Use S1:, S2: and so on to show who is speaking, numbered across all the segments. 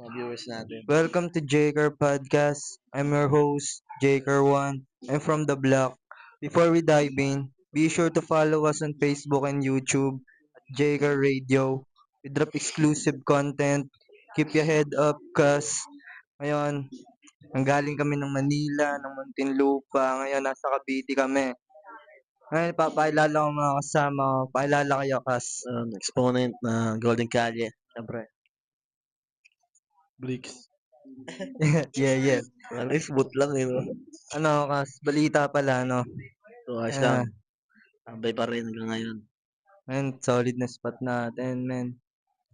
S1: mga viewers natin.
S2: Welcome to Jaker Podcast. I'm your host, Jaker1. I'm from the block. Before we dive in, be sure to follow us on Facebook and YouTube at Jaker Radio. We drop exclusive content. Keep your head up, cuz ngayon, nanggaling kami ng Manila, ng Muntinlupa. Ngayon, nasa Cavite kami. Ngayon, papakilala ko mga kasama ko. Pakilala kayo, kas.
S1: Exponent na Golden Calle. Siyempre.
S3: Bricks.
S2: Yeah.
S1: Well, smooth lang no?
S2: Ano, kas, balita pala, no?
S1: So, ayos
S2: Ah,
S1: lang. Tambay pa rin hanggang ngayon.
S2: Man, solid na spot natin, man.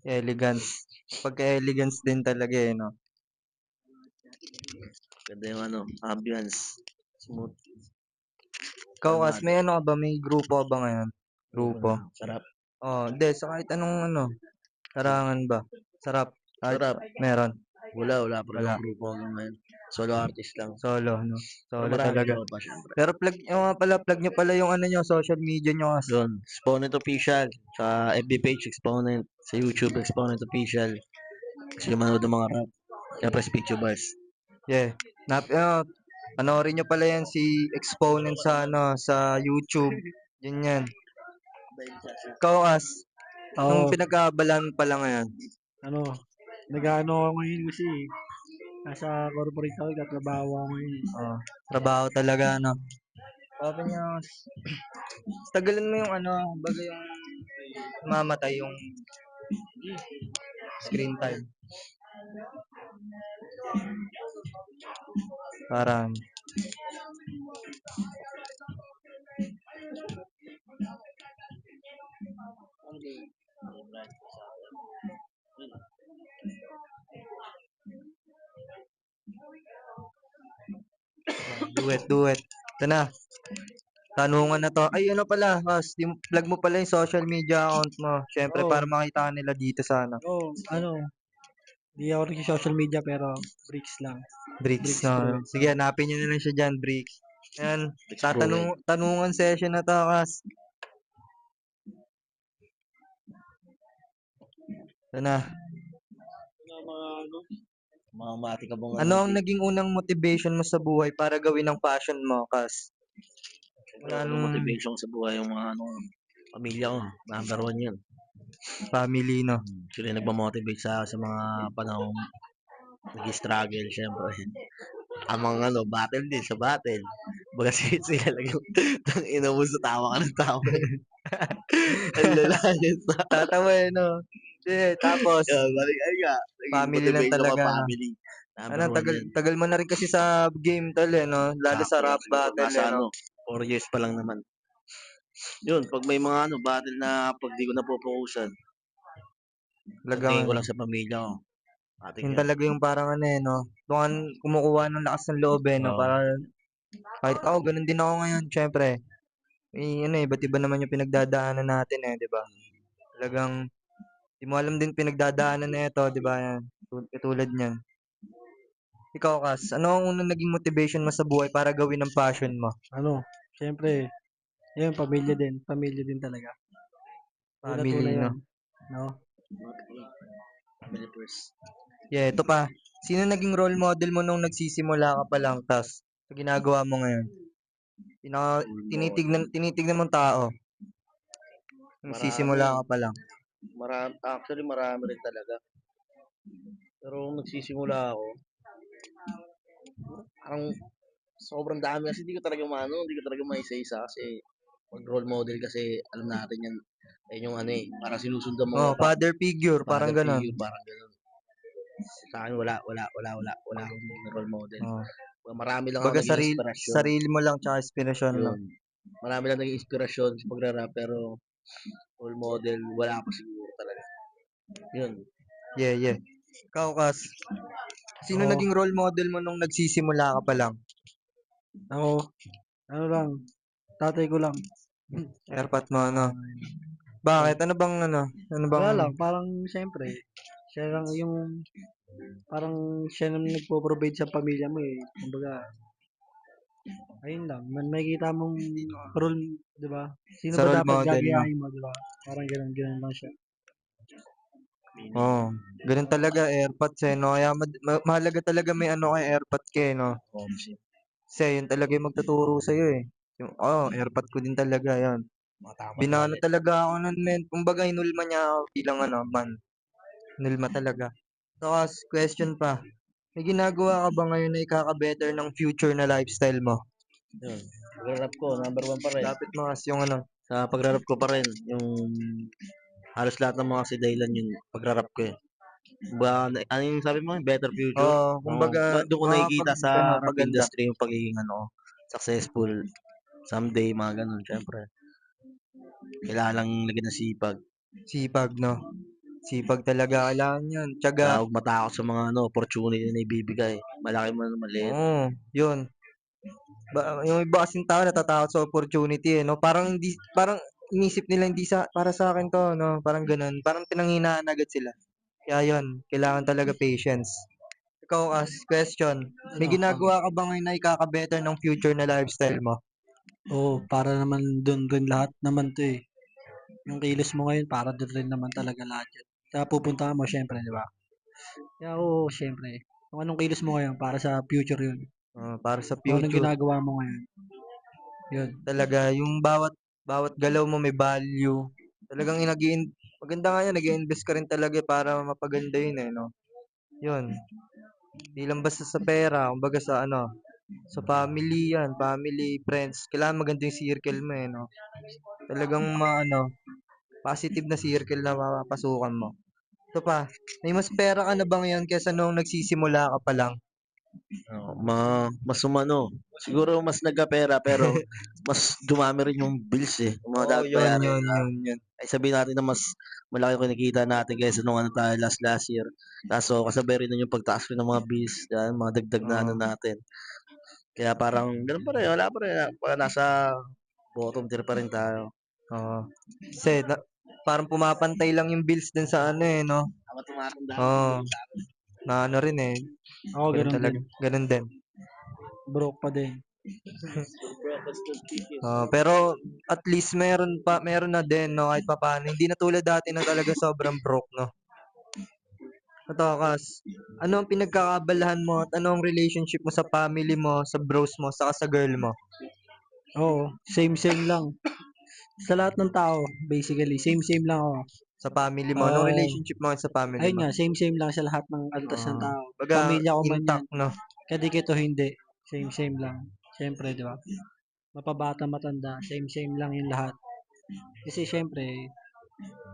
S2: Elegance. Pagka-elegance din talaga eh, no?
S1: Ganda yung ambience. Smooth.
S2: Ikaw, kas,
S1: Kalmado.
S2: may ano ka ba? May grupo ka ba ngayon? Grupo?
S1: Sarap.
S2: Oh, hindi. Sa kahit anong karangan ba? Sarap. Kahit
S1: Sarap.
S2: meron.
S1: Wala pa rin
S2: Wala.
S1: yung grupo hanggang ngayon. Solo artist lang.
S2: Solo, no?
S1: Pero
S2: Solo
S1: marami
S2: talaga.
S1: pa syempre.
S2: Pero plug nyo pala yung nyo, social media nyo, kas.
S1: Yun. Exponent Official. Sa FB page, Exponent. Sa YouTube, Exponent Official. Kasi manood ng mga rap. Siyempre, Speech Bars.
S2: Yeah. Panoorin nyo pala yan si Exponent sa YouTube. Yan. Ikaw, kas. Anong
S3: Oo,
S2: pinagkaabalan mo pala ngayon?
S3: nag-ano ako ngayon kasi nasa corporate ako, katrabaho ako ngayon.
S2: Oh, trabaho talaga, no? Sabi niya, tagalan mo yung baga yung mamatay yung screen time. Parang, duet. Ito na, tanungan na to. Ay, ano pala, plug mo pala yung social media account mo. Siyempre,
S3: Oo,
S2: para makita nila dito sa
S3: oo, di ako rin sa social media pero bricks lang.
S2: Bricks,
S3: Bricks
S2: no?
S3: Pro.
S2: Sige, hanapin nyo na lang siya dyan, Bricks. Yan, tanungan session na to, kas. Ito na.
S1: Mga mati ka bang
S2: Ano ang naging unang motivation mo sa buhay para gawin ang passion mo, kas? Wala
S1: Yung
S2: nung
S1: motivation ko sa buhay, yung mga pamilya ko. Number one yun.
S2: family, no?
S1: Sila yung nagmamotivate sa mga panahon nag-struggle, syempre. Ang mga battle din sa battle. Baga sila lang yung ina mo sa tawa ka ng tawa. Ang lalayan sa
S2: Tatawa eh, no? Tapos,
S1: yun, balik ay nga. Naging
S2: family lang
S1: motivation ka
S2: talaga, no?
S1: family. Number one yan.
S2: Tagal mo na rin kasi sa game, tol, eh, no? Lalo sa
S1: Sakto,
S2: rap
S1: siguro
S2: battle,
S1: nasa
S2: eh, no?
S1: 4 years pa lang naman. Yun, pag may mga battle na pag di ko napopokusan,
S2: Talagang,
S1: tingin ko lang sa pamilya ko. Ate
S2: yun
S1: yan.
S2: talaga yung parang eh, no? Doon kumukuha ng lakas ng loob, eh, no?
S1: Oo.
S2: Para, kahit ako, ganun din ako ngayon, syempre. Iba't iba naman yung pinagdadaanan natin, eh, di ba? Talagang, di mo alam din pinagdadaanan na ito, di ba? Yan. Katulad niyan. Ikaw, Kas, ano ang unang naging motivation mo sa buhay para gawin ang passion mo?
S3: Siyempre, yun, pamilya din talaga. Una
S2: Family,
S3: yun,
S2: no?
S3: no?
S1: Family first.
S2: Yeah, ito pa. Sino naging role model mo nung nagsisimula ka pa lang, tas sa ginagawa mo ngayon? Tinitignan mong tao.
S1: Marami
S2: Nagsisimula
S1: yan.
S2: ka pa lang.
S1: Actually, marami rin talaga. Pero kung nagsisimula ako, parang sobrang dami kasi hindi ko talaga maisa-isa kasi pag role model kasi alam natin yan. Ayun yung parang sinusundan mo
S2: Oh,
S1: nga
S2: father figure, parang
S1: father
S2: ganon.
S1: figure, parang gano'n. Sa akin wala akong naging role model.
S2: Oh.
S1: Marami lang ako
S2: Baga
S1: naging inspirasyon.
S2: sarili mo lang tsaka inspirasyon lang.
S1: Yun. Marami lang naging inspirasyon sa pagrarap pero role model wala pa siguro talaga. Yun.
S2: Yeah. Ikaw, Kas, sino
S3: Ako,
S2: naging role model mo nung nagsisimula ka pa lang?
S3: ako, lang, tatay ko lang.
S2: Airpat mo, ano?
S3: Ah,
S2: Bakit? Ano bang,
S3: wala lang, parang siyempre, siya lang yung, parang siya nang nagpo-provide sa pamilya mo eh. Kumbaga, ayun lang, makikita mong role, di ba? Sino
S2: sa
S3: ba
S2: role
S3: dapat
S2: model, no?
S3: gagayahin mo, di ba? Parang ganun lang siya.
S2: Oo, ganun talaga AirPods eh, no? Kaya mahalaga talaga may ano kay AirPods ka eh, no? Kasi yun talaga yung magtuturo sa'yo eh. AirPod ko din talaga yan. Binano talaga ako nun, men. Kumbaga, hinulma niya ako bilang ano, man. Hinulma talaga. Tapos, question pa. May ginagawa ka ba ngayon na ikaka-better ng future na lifestyle mo?
S1: Yun. Pagrarap ko, number 1 pa rin.
S2: Lapit mo kasi yung ano.
S1: Sa pagrarap ko pa rin, yung halos lahat ng mga dahilan yun, pagrarap ko eh. Ano yung sabi mo? Better future?
S2: Oo, kumbaga,
S1: Doon ko nakikita
S2: makakapag,
S1: sa
S2: ano,
S1: rap
S2: maganda.
S1: industry yung pagiging successful someday, mga ganun, syempre. Kailangan lang lagyan ng sipag.
S2: Sipag, no? Sipag talaga kailangan yan. Tiyaga.
S1: Huwag matakot sa mga opportunity na ibibigay. Malaki man o maliit.
S2: Oo, yun. Yung iba kasing tao natatakot sa opportunity eh, no? Parang inisip nila hindi para sa akin to, no? Parang ganun. Parang pinanghinaan agad sila. Kaya yun, kailangan talaga patience. Ikaw, question. May ginagawa ka ba ngayon na ikaka-better ng future na lifestyle mo?
S3: Oo, para naman dun rin lahat naman 'to, eh. Yung kilos mo ngayon para dun rin naman talaga lahat yan. Sa pupuntahan mo siyempre, 'di ba? Kaya oo, siyempre, kung anong kilos mo ngayon para sa future yun.
S2: Para sa
S3: Kung anong
S2: future.
S3: ginagawa mo ngayon, yun.
S2: Talaga, yung bawat galaw mo may value. Talagang maganda nga yan, nag-invest ka rin talaga para mapaganda yun eh, no? Yun. Di lang basta sa pera, kumbaga sa ano, sa family yan, family, friends. Kailangan maganda yung circle mo eh, no? Talagang positive na circle na mapapasukan mo. Ito pa, may mas pera ka na ba ngayon kaysa nung nagsisimula ka pa lang?
S1: Mas siguro mas nagkapera pero mas dumami rin yung bills eh. Yung mga
S2: Oo,
S1: dapat
S2: yun,
S1: bayarin.
S2: yun, yun, yun.
S1: Ay sabihin natin na mas malaki yung kinikita natin kaysa nung tayo last year. Kaso kasabay rin nun yung pagtaas rin ng mga bills, yan, mga dagdag na
S2: Oo,
S1: natin. Kaya parang ganun pa rin, wala pa rin. Nasa bottom tier pa rin tayo.
S2: oo. Kasi parang pumapantay lang yung bills din sa ano eh, no?
S1: Tama tumatanda.
S2: Oo, na ano rin eh.
S3: Ako
S2: Ganun
S3: gano'n din,
S2: talaga. Ganun din.
S3: broke pa din.
S2: Pero at least meron na din, no? Kahit papaano. Hindi na tulad dati na talaga sobrang broke, no? Katokas, ano ang pinagkakabalahan mo at ano ang relationship mo sa family mo, sa bros mo, saka sa girl mo?
S3: Oo, same lang. Sa lahat ng tao, basically, same lang ako.
S2: Sa family mo? Anong
S3: Oo,
S2: relationship mo sa family
S3: ayun
S2: mo?
S3: nga, same lang sa lahat ng antas ng tao.
S2: Baga,
S3: Pamilya ko man yan,
S2: intact, no?
S3: kadikit o hindi, same lang. Siyempre, di ba? Mapabata, matanda, same lang yung lahat. Kasi siyempre,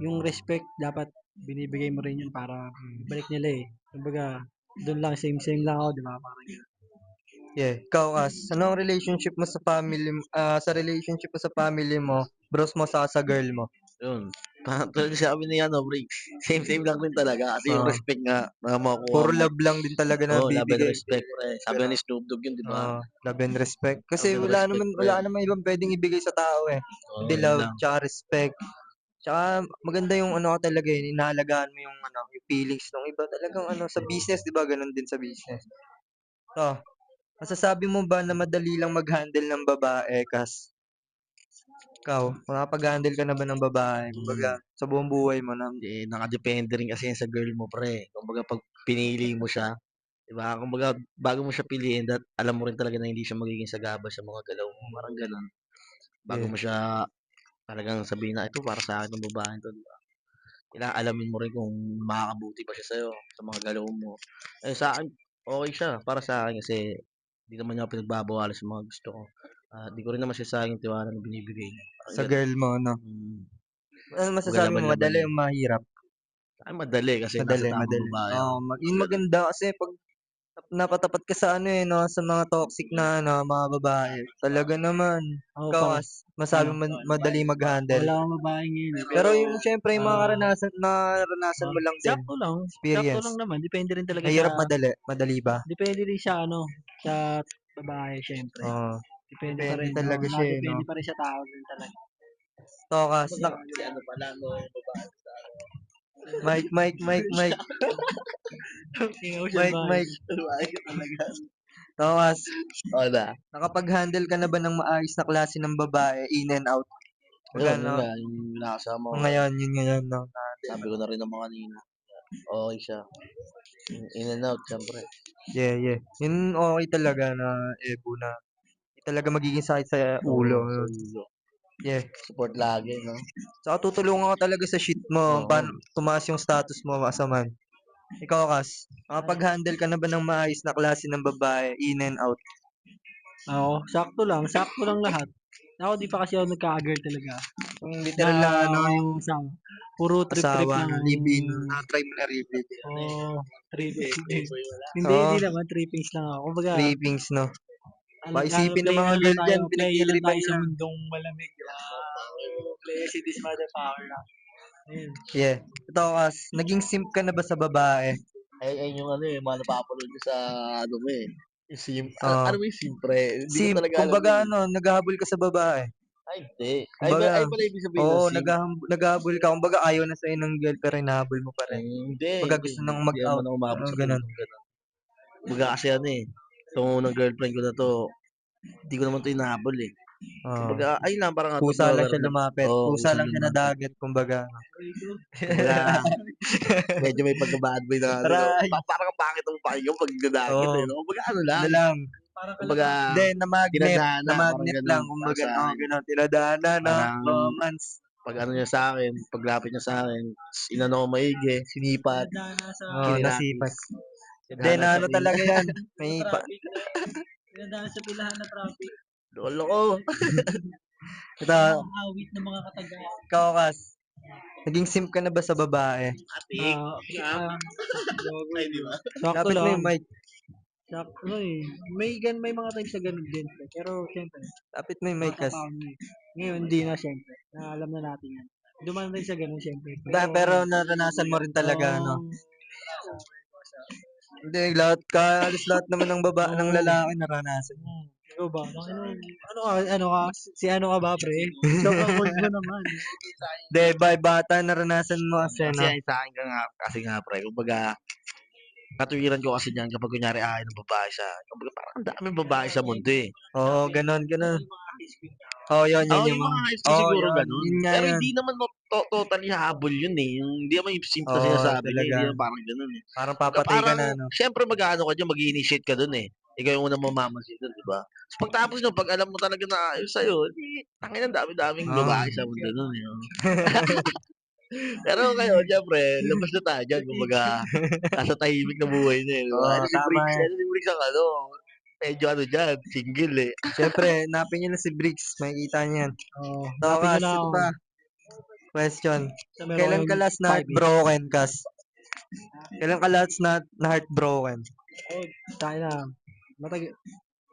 S3: yung respect, dapat binibigay mo rin yun para balik nila eh. Kumbaga, doon lang, same lang ako, di ba? Parang yun.
S2: Yeah. Ikaw, ano ang relationship mo sa relationship mo sa family mo, bros mo, saka sa girl mo?
S1: Yun. Parang sabi ni Brig, same lang din talaga. Kasi yung
S2: Ah,
S1: respect nga na makukuha
S2: puro
S1: mo.
S2: love lang din talaga na
S1: Oo, love and
S2: bibigay.
S1: respect, pre. Sabi nga
S2: Ganun.
S1: ni Snoop Dogg yun, di ba?
S2: Love and respect.
S1: Love
S2: Kasi
S1: and respect, pre.
S2: wala naman ibang pwedeng ibigay sa tao eh.
S1: Oo,
S2: Kundi
S1: yun
S2: love,
S1: lang.
S2: tsaka respect. Tsaka maganda yung ano ka talaga eh, inaalagaan mo yung yung feelings ng iba. Talagang sa business, 'di ba? Ganun din sa business. To, masasabi mo ba na madali lang mag-handle ng babae, Kas? Ikaw, makapag-handle ka na ba ng babae? Kumbaga,
S1: Hmm.
S2: sa buong buhay mo na.
S1: Nakadepende rin kasi yan sa girl mo, pre. Kumbaga, pag pinili mo siya, di ba? Kumbaga, bago mo siya piliin, alam mo rin talaga na hindi siya magiging sagabal sa mga galaw mo. Parang ganun. Bago
S2: Yeah.
S1: mo siya talagang sabihin na, ito para sa akin ng babae to, di ba? Kailangan alamin mo rin kung makakabuti pa siya sa'yo, sa mga galaw mo. Eh, sa akin, okay siya. Para sa akin kasi, hindi naman niya ako pinagbabawala sa mga gusto ko. Di ko rin naman siya sa akin tiwala na binibigay niya. Parang
S2: Sa
S1: ganun.
S2: girl mo, no?
S1: Hmm.
S2: Ano
S1: Kumbaga
S2: masasabi mo,
S1: laban-laban
S2: madali o
S1: lang.
S2: mahirap?
S1: Madali kasi nasa
S2: Madali,
S1: tamang
S2: madali.
S1: babae ako.
S2: Yung maganda kasi pag napatapat ka sa no, sa mga toxic na mga babae. Talaga naman.
S3: Ako
S2: Ikaw,
S3: pare,
S2: masabi
S3: ano,
S2: mo madali mag-handle.
S3: wala akong babae ngayon eh,
S2: Pero
S3: pero,
S2: yung syempre, yung mga
S3: ah,
S2: naranasan mo lang din.
S3: sakto
S2: Experience.
S3: lang naman, depende rin talaga
S2: Mahirap
S3: sa,
S2: madali. Madali ba?
S3: depende rin sa sa babae syempre.
S2: Oo.
S3: Depende pa
S2: Depende
S3: rin,
S2: talaga siya eh, no?
S3: depende pa rin sa tao din talaga.
S2: Tokas.
S1: Si ano pala, yung babae.
S2: Mike, Mike, Mike, Mike.
S3: King Ocean
S2: Mike,
S3: Vibes.
S2: Mike.
S1: Babae ka talaga.
S2: Tokas.
S1: O na.
S2: Nakapag-handle ka na ba ng maayos na klase ng babae, in and out?
S1: Yun
S2: Baga, no?
S1: nga, yung nakasama ko.
S2: Ngayon, yun ngayon, no?
S1: Sabi ko na rin naman kanina. Okay siya. In and out, syempre.
S2: Yeah, yeah. Yun okay talaga na Ebu na hindi talaga magiging sakit sa ulo.
S1: Oo, sa ulo.
S2: Yeah.
S1: Support lagi, no?
S2: Tsaka tutulungan ka talaga sa shit mo,
S1: Oo.
S2: paano tumaas yung status mo masaman. Ikaw, Kas, nakapag-handle ka na ba ng maayos na klase ng babae, in and out?
S3: Ako, sakto lang lahat. Ako di pa kasi ako nagka-girl talaga.
S2: Yung
S3: Na
S2: literal na ano, yung
S3: isang puro trip-trip
S2: asawa
S3: lang
S2: na
S3: ang
S2: live-in, na-try mo na live-in.
S3: trippings. Hindi,
S2: Oo,
S3: hindi naman trippings lang ako. Kumbaga,
S2: trippings, no? Maisipin ng
S3: play
S2: mga
S3: ano lang
S2: girl
S3: tayo,
S2: dyan,
S3: play lang
S2: pinagtitripan
S3: tayo
S2: mo
S3: sa
S2: lang.
S3: mundong malamig, di ba? Play si this motherfucker lang. Ayun.
S2: Yeah. Ito, Kas, naging simp ka na ba sa babae?
S1: Ay yung ano mga napapanood ko sa ano mo eh. Yung
S2: Oo.
S1: ano mo yung simpre? Hindi ko
S2: Simp,
S1: talaga alam
S2: kumbaga
S1: yun eh.
S2: ano, naghahabol ka sa babae.
S1: Ay, hindi. Ay
S2: Kumbaga,
S1: pala ibig sabihin ng
S2: oo,
S1: sim.
S2: naghahabol ka. Kumbaga ayaw na sa'yo ng girl pero hinahabol mo pa rin. Kumbaga
S1: Hindi.
S2: gusto nang
S1: Hindi naman
S2: mag-out.
S1: ako umabot
S2: Ano,
S1: sa
S2: ganun.
S1: puntong gano'n. Baga kasi ano eh. Itong unang girlfriend ko na to, hindi ko naman to inahabol eh.
S2: Oo.
S1: Kumbaga, ayun lang, parang
S2: Kusa lang
S1: natutuwa
S2: siya
S1: lang.
S2: lumapit.
S1: Oo,
S2: Kusa
S1: kusa
S2: lang siya
S1: lumapit.
S2: nadagat, kumbaga.
S1: Kumbaga, medyo may pagka-bad boy na ano. No?
S2: Aray!
S1: Parang ang pangit ang pakinggan pag dadagit
S2: Oo.
S1: eh. No? Kumbaga, ano
S2: Ano
S1: lang.
S2: lang.
S3: Parang
S1: Kumbaga,
S2: Hindi, na-magnet.
S1: dinadana, parang
S2: Na-magnet
S1: gano'n.
S2: lang,
S1: Para
S2: kumbaga.
S1: sa
S2: Oo,
S1: akin.
S2: ganun. Tinadana, no?
S1: Parang,
S2: Romance.
S1: pag ano niya sa akin, paglapit niya sa akin, inano ko maigi, sinipat,
S3: Nadana sa
S2: Oo, nasipat.
S1: kiniratis.
S2: Hindi,
S1: Tadhana
S2: na
S1: sa
S2: ano talaga yan. May
S3: traffic. Nadana sa pilahan na traffic.
S1: lolo ko.
S2: Ito,
S3: Awit ng mga kataga.
S2: ikaw, Kas. Naging simp ka na ba sa babae?
S1: Atik. Ay, di ba?
S3: Sakto
S2: Lapit mo
S3: lang.
S2: yung mic.
S3: Sakto eh. May mga times na ganun din. Pero syempre,
S2: Lapit mo yung mic,
S3: bata
S2: Kas.
S3: pa ako nun eh. Ngayon, hindi na syempre. Alam na natin yan. Dumaan rin sa ganun syempre.
S2: Pero naranasan mo rin talaga, no? Hindi, halos lahat naman ng ng lalaki naranasan.
S3: Ikaw ba? Ano ka? Si ano ka ba, pre? Sobrang old mo naman.
S2: Hindi, bata naranasan mo kasi,
S1: Kasi
S2: no?
S1: ay sa akin ka nga, kasi nga pre, kumbaga, katuwiran ko kasi diyan kapag kunyari ng babae siya. Kumbaga parang ang daming babae sa mundo eh.
S2: Oo, ganun. Oo, yun
S1: Oo,
S2: yung
S1: yung
S2: mga...
S1: mga high school
S2: Oo,
S1: siguro
S2: yun.
S1: ganun.
S2: Yun nga
S1: Pero
S2: yun.
S1: hindi naman totally habol yun eh. Hindi naman yung simp na
S2: Oo,
S1: sinasabi niya,
S2: talaga.
S1: hindi naman parang ganun eh.
S2: Parang
S1: Kumbaga
S2: papatay ka
S1: parang,
S2: na, no?
S1: syempre mag-ano ka dyan, mag-initiate ka dun eh. Ikaw yung unang mamamansin dun, di ba? So, pagtapos nun, pag alam mo talaga na ayos sa'yo, di, tangin ang dami-daming
S2: Oo.
S1: babae sa mundo nun eh. Oh. Pero ngayon, syempre, labas na tayo dyan, kumbaga, nasa tahimik na buhay na eh, di ba?
S2: Oo, tama yan.
S1: Si Briggs ang ano, medyo ano dyan, single eh.
S2: Siyempre, hanapin nyo na si Briggs. Makikita niyo yan.
S3: Oo.
S2: So,
S3: Napin nyo
S2: Kas,
S3: na
S2: ito
S3: ako.
S2: pa. Question.
S3: So, meron
S2: Kailan ka
S3: kayong
S2: last na
S3: 5 minutes.
S2: heartbroken, Kas? Kailan ka last na heartbroken?
S3: Oh, tayo na.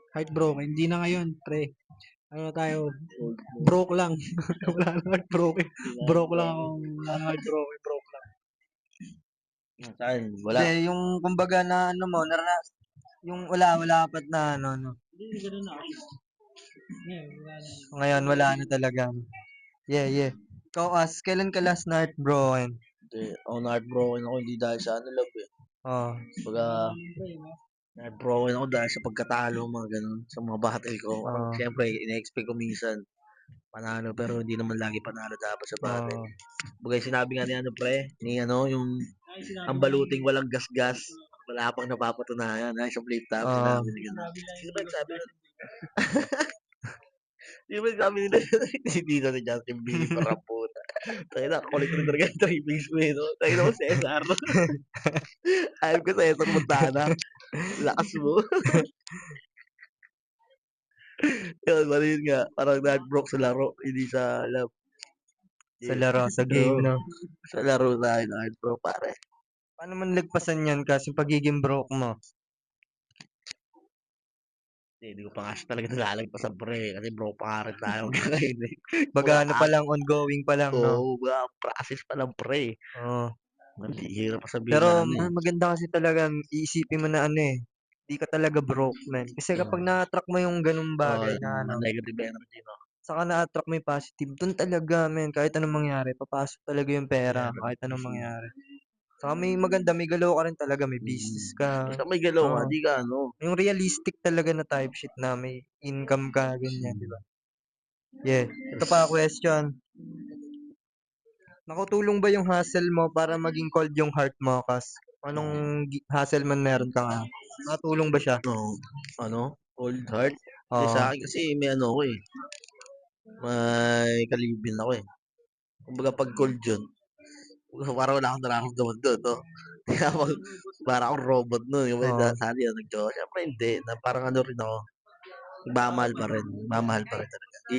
S3: Heartbroken. Hindi na ngayon, pre. Ano na tayo? Broke lang. Wala na heartbroken. Broke lang akong wala na heartbroken. Broke lang.
S1: Saan? Wala.
S2: Hindi, yung kumbaga na ano mo, yung wala pa't na ano, no.
S3: Hindi, ganun na ako. Ngayon, wala na.
S2: Ngayon, wala na talaga. Yeah. Ikaw, As, kailan ka last na heartbroken?
S1: Hindi, ako na-heartbroken ako, hindi dahil sa ano love eh.
S2: Oh.
S1: Kumbaga, na-heartbroken ako dahil sa pagkatalo, mga ganun, sa mga battle ko. Parang,
S2: Oo.
S1: siyempre, ina-expect ko minsan, panalo, pero hindi naman lagi panalo dapat sa battle.
S2: Oo.
S1: Kumbaga, yung sinabi nga ni ano, pre, ni ano, yung, ang baluting walang gas-gas, wala pang napapatunayan. Ay, sa flip top,
S2: Oo.
S1: sinabi ni ganun. Sino ba nagsabi nun? Sino ba nagsabi nila? Hindi na ni Justin Bieber, ang puta. Tayo na, kulit rin talaga yung trippings mo eh, no? Tayo na mo, Cesar. Ayaw ko Cesar Montana. Lakas mo. Yun, mali yun nga. Parang na-broke sa laro, hindi sa love.
S2: Sa
S1: Yeah.
S2: laro, sa game,
S1: Oo.
S2: no.
S1: Sa laro tayo na-broke, pare.
S2: Paano man lagpasan yan kasi pagiging broke mo?
S1: Hindi ko pa nga siya talaga nalalagpasan, pre. Kasi broke pa nga rin tayo hanggang ngayon eh.
S2: Baga ano pa lang, ongoing pa lang, no.
S1: Oo, mga process pa lang, pre.
S2: Oo.
S1: Hindi, hirap pa sabihin
S2: Pero
S1: na ano eh.
S2: maganda kasi talaga iisipin mo na ano eh. Di ka talaga broke, man. Kasi kapag na-attract mo yung ganung
S1: Oo,
S2: bagay na
S1: yung
S2: ano,
S1: negative energy, no?
S2: saka na-attract mo yung positive, dun talaga, men. Kahit anong mangyari, papasok talaga yung pera,
S1: Pera.
S2: kahit anong mangyari. Saka may maganda, may galaw ka rin talaga, may business ka.
S1: Basta may galaw ka,
S2: Oo.
S1: di ka ano.
S2: Yung realistic talaga na type shit na may income ka, ganyan, di ba? Yeah. Ito pa question. Nakatulong ba yung hustle mo para maging cold yung heart mo, Kas? Anong hustle man meron ka nga? Nakatulong ba siya?
S1: No, cold heart.
S2: Oo.
S1: Sa akin kasi may ano ako eh, may kalibin ako eh. Kumbaga pag cold yun, parang wala akong nararamdaman doon, no? Kaya parang akong robot nun. Yung may
S2: Oo.
S1: sabi yun, siyempre hindi. Na parang ano rin ako, nagmamahal pa rin. Nagmamahal pa rin talaga. Di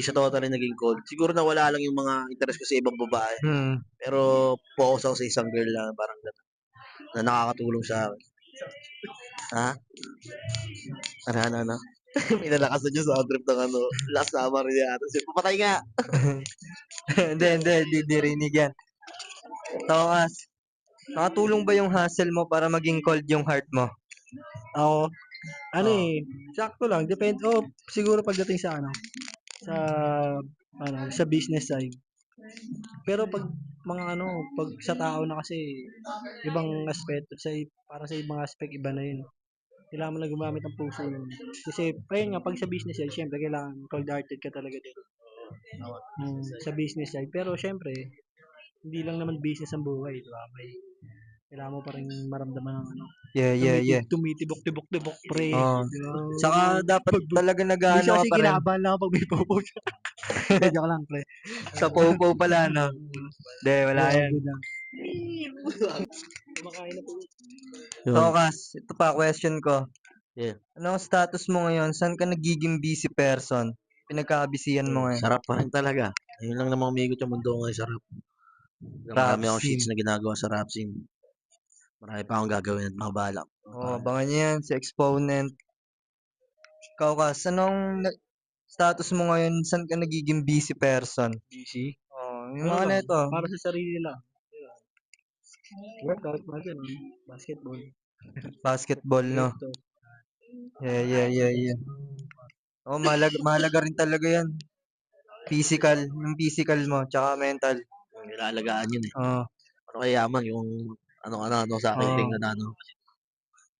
S1: siya totally naging cold. Siguro na wala lang yung mga interest ko sa ibang babae.
S2: Hmm.
S1: Pero focus ako sa isang girl lang, parang gano'n, na nakakatulong sa akin. Ha? Ano? May nalakasan yung sound trip ng ano, last summer niya ata. Papatay nga!
S2: Hindi, di dirinig yan. Kas, nakatulong ba yung hustle mo para maging cold yung heart mo?
S3: Ako,
S2: Oo.
S3: sakto lang. Depende. Siguro pagdating sa, sa business side. Pero pag sa tao na kasi, ibang aspeto, para sa ibang aspect, iba na yun. Kailangan mo lang gumamit ng puso nun. Kasi, ayun nga, pag sa business side, syempre, kailangan cold-hearted ka talaga din. Sa business side. Pero, syempre, hindi lang naman business ang buhay, di ba? Kailangan mo pa rin maramdaman ng
S2: Yeah.
S3: tumitibok-tibok-tibok, pre.
S2: Oo.
S3: Di ba?
S2: Saka dapat talaga
S3: Minsan
S2: nag-aano ka
S3: kasi
S2: pa rin.
S3: kinakabahan lang ako pag may popost. Hindi, joke lang, pre.
S2: Sa popo pala, no? Hindi, wala yan.
S3: Good lang. Kumakain na po.
S1: Yun.
S2: Kas, ito pa, question ko.
S1: Yeah.
S2: Ano ang status mo ngayon? Saan ka nagiging busy person? Pinagkabisihan mo ngayon?
S1: Sarap pa rin talaga. Ayun lang namang umiikot yung mundo ngayon, sarap.
S2: Rap
S1: Marami akong
S2: scene.
S1: shits na ginagawa sa rap scene. Marami pa akong gagawin at mga balak.
S2: Oh, abangan niyo yan, si Exponent. Ikaw, Kas, status mo ngayon? Saan ka nagiging busy person?
S3: Busy.
S2: Oh, yung
S3: Ano
S2: mga
S3: lang,
S2: neto,
S3: para sa sarili lang. Workout, mga ganun. Basketball.
S2: basketball, no?
S3: Crypto.
S2: Yeah. Oh, mahalaga rin talaga yan. Yung physical mo, tsaka mental.
S1: Nilaalagaan yun eh.
S2: Oh,
S1: Ano kaya yaman yung ano sa akin
S2: oh.
S1: tingnan na ano.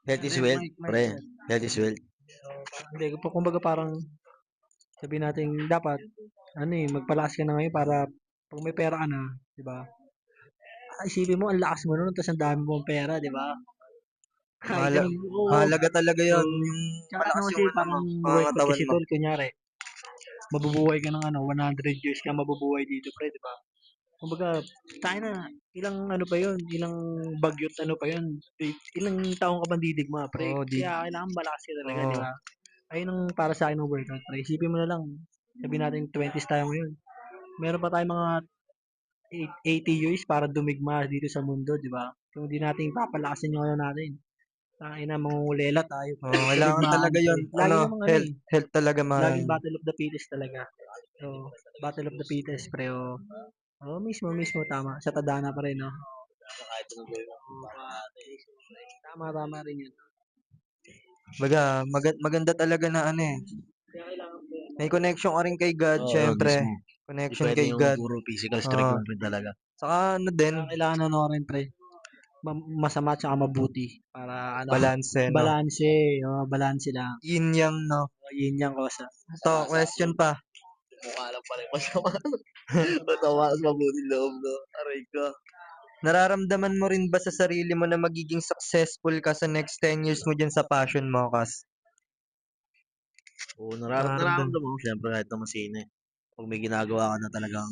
S1: Health is wealth, pre. Health is wealth.
S3: Hindi, kumbaga parang sabihin natin dapat magpalakas ka na ngayon para pag may pera ka na, 'di ba? Isipin mo ang lakas mo noon tapos ang dami mong pera, 'di ba?
S2: Mahala
S3: Ganun, oo.
S2: mahalaga talaga yon
S3: Oo.
S2: yung
S3: Tsaka
S2: malakas
S3: kasi
S2: yung ano mo,
S3: parang workout
S2: pangangatawan
S3: kasi
S2: mo.
S3: tol, kunyari, mabubuhay ka ng 100 years ka mabubuhay dito, pre, 'di ba? Kumbaga, tayo na, ilang ano pa yun, ilang bagyot ano pa yun, ilang taong ka bang didigma, pre.
S2: Oo,
S3: Kaya kailangan malakas ka talaga, di
S2: oo.
S3: ba? Ayun ang para sa akin ng workout, pre. Isipin mo na lang, sabihin natin 20s tayo ngayon. Meron pa tayong mga 80 years para dumigma dito sa mundo, di ba? Kung di natin papalakasin yung ano natin. Tangina, mangungulela tayo
S2: Oo,
S3: sa
S2: kailangan
S3: digmaan,
S2: talaga yon
S3: pre. Lagi namang
S2: health, health talaga
S3: laging battle of the fittest talaga. So, battle of the fittest, pre. Mismo, tama. Sa tadhana pa rin, no?
S1: Kahit anong gawin mo.
S3: Tama rin yun.
S2: maganda talaga na ano eh.
S3: Kaya kailangan mo
S2: May connection ka rin kay God,
S1: Oo, yun
S2: syempre.
S1: mismo. Hindi
S2: Connection
S1: pwede
S2: kay
S1: yung
S2: God.
S1: puro physical strength
S2: Oo.
S1: lang rin talaga.
S2: Saka ano din,
S3: kailangan ano rin, pre. Masama tsaka mabuti. Para ano,
S2: balanse, no?
S3: balanse. Balanse lang.
S2: Yin yang, no?
S3: Yun yung kosa.
S2: Ito, question pa.
S1: Mukha lang pala yung masama. Masama sa mabuting loob, no? Aray ko.
S2: Nararamdaman mo rin ba sa sarili mo na magiging successful ka sa next 10 years mo dyan sa passion mo, Kas?
S1: Oo,
S2: Nararamdaman.
S1: nararamdaman mo, syempre kahit naman sino eh. Pag may ginagawa ka na talagang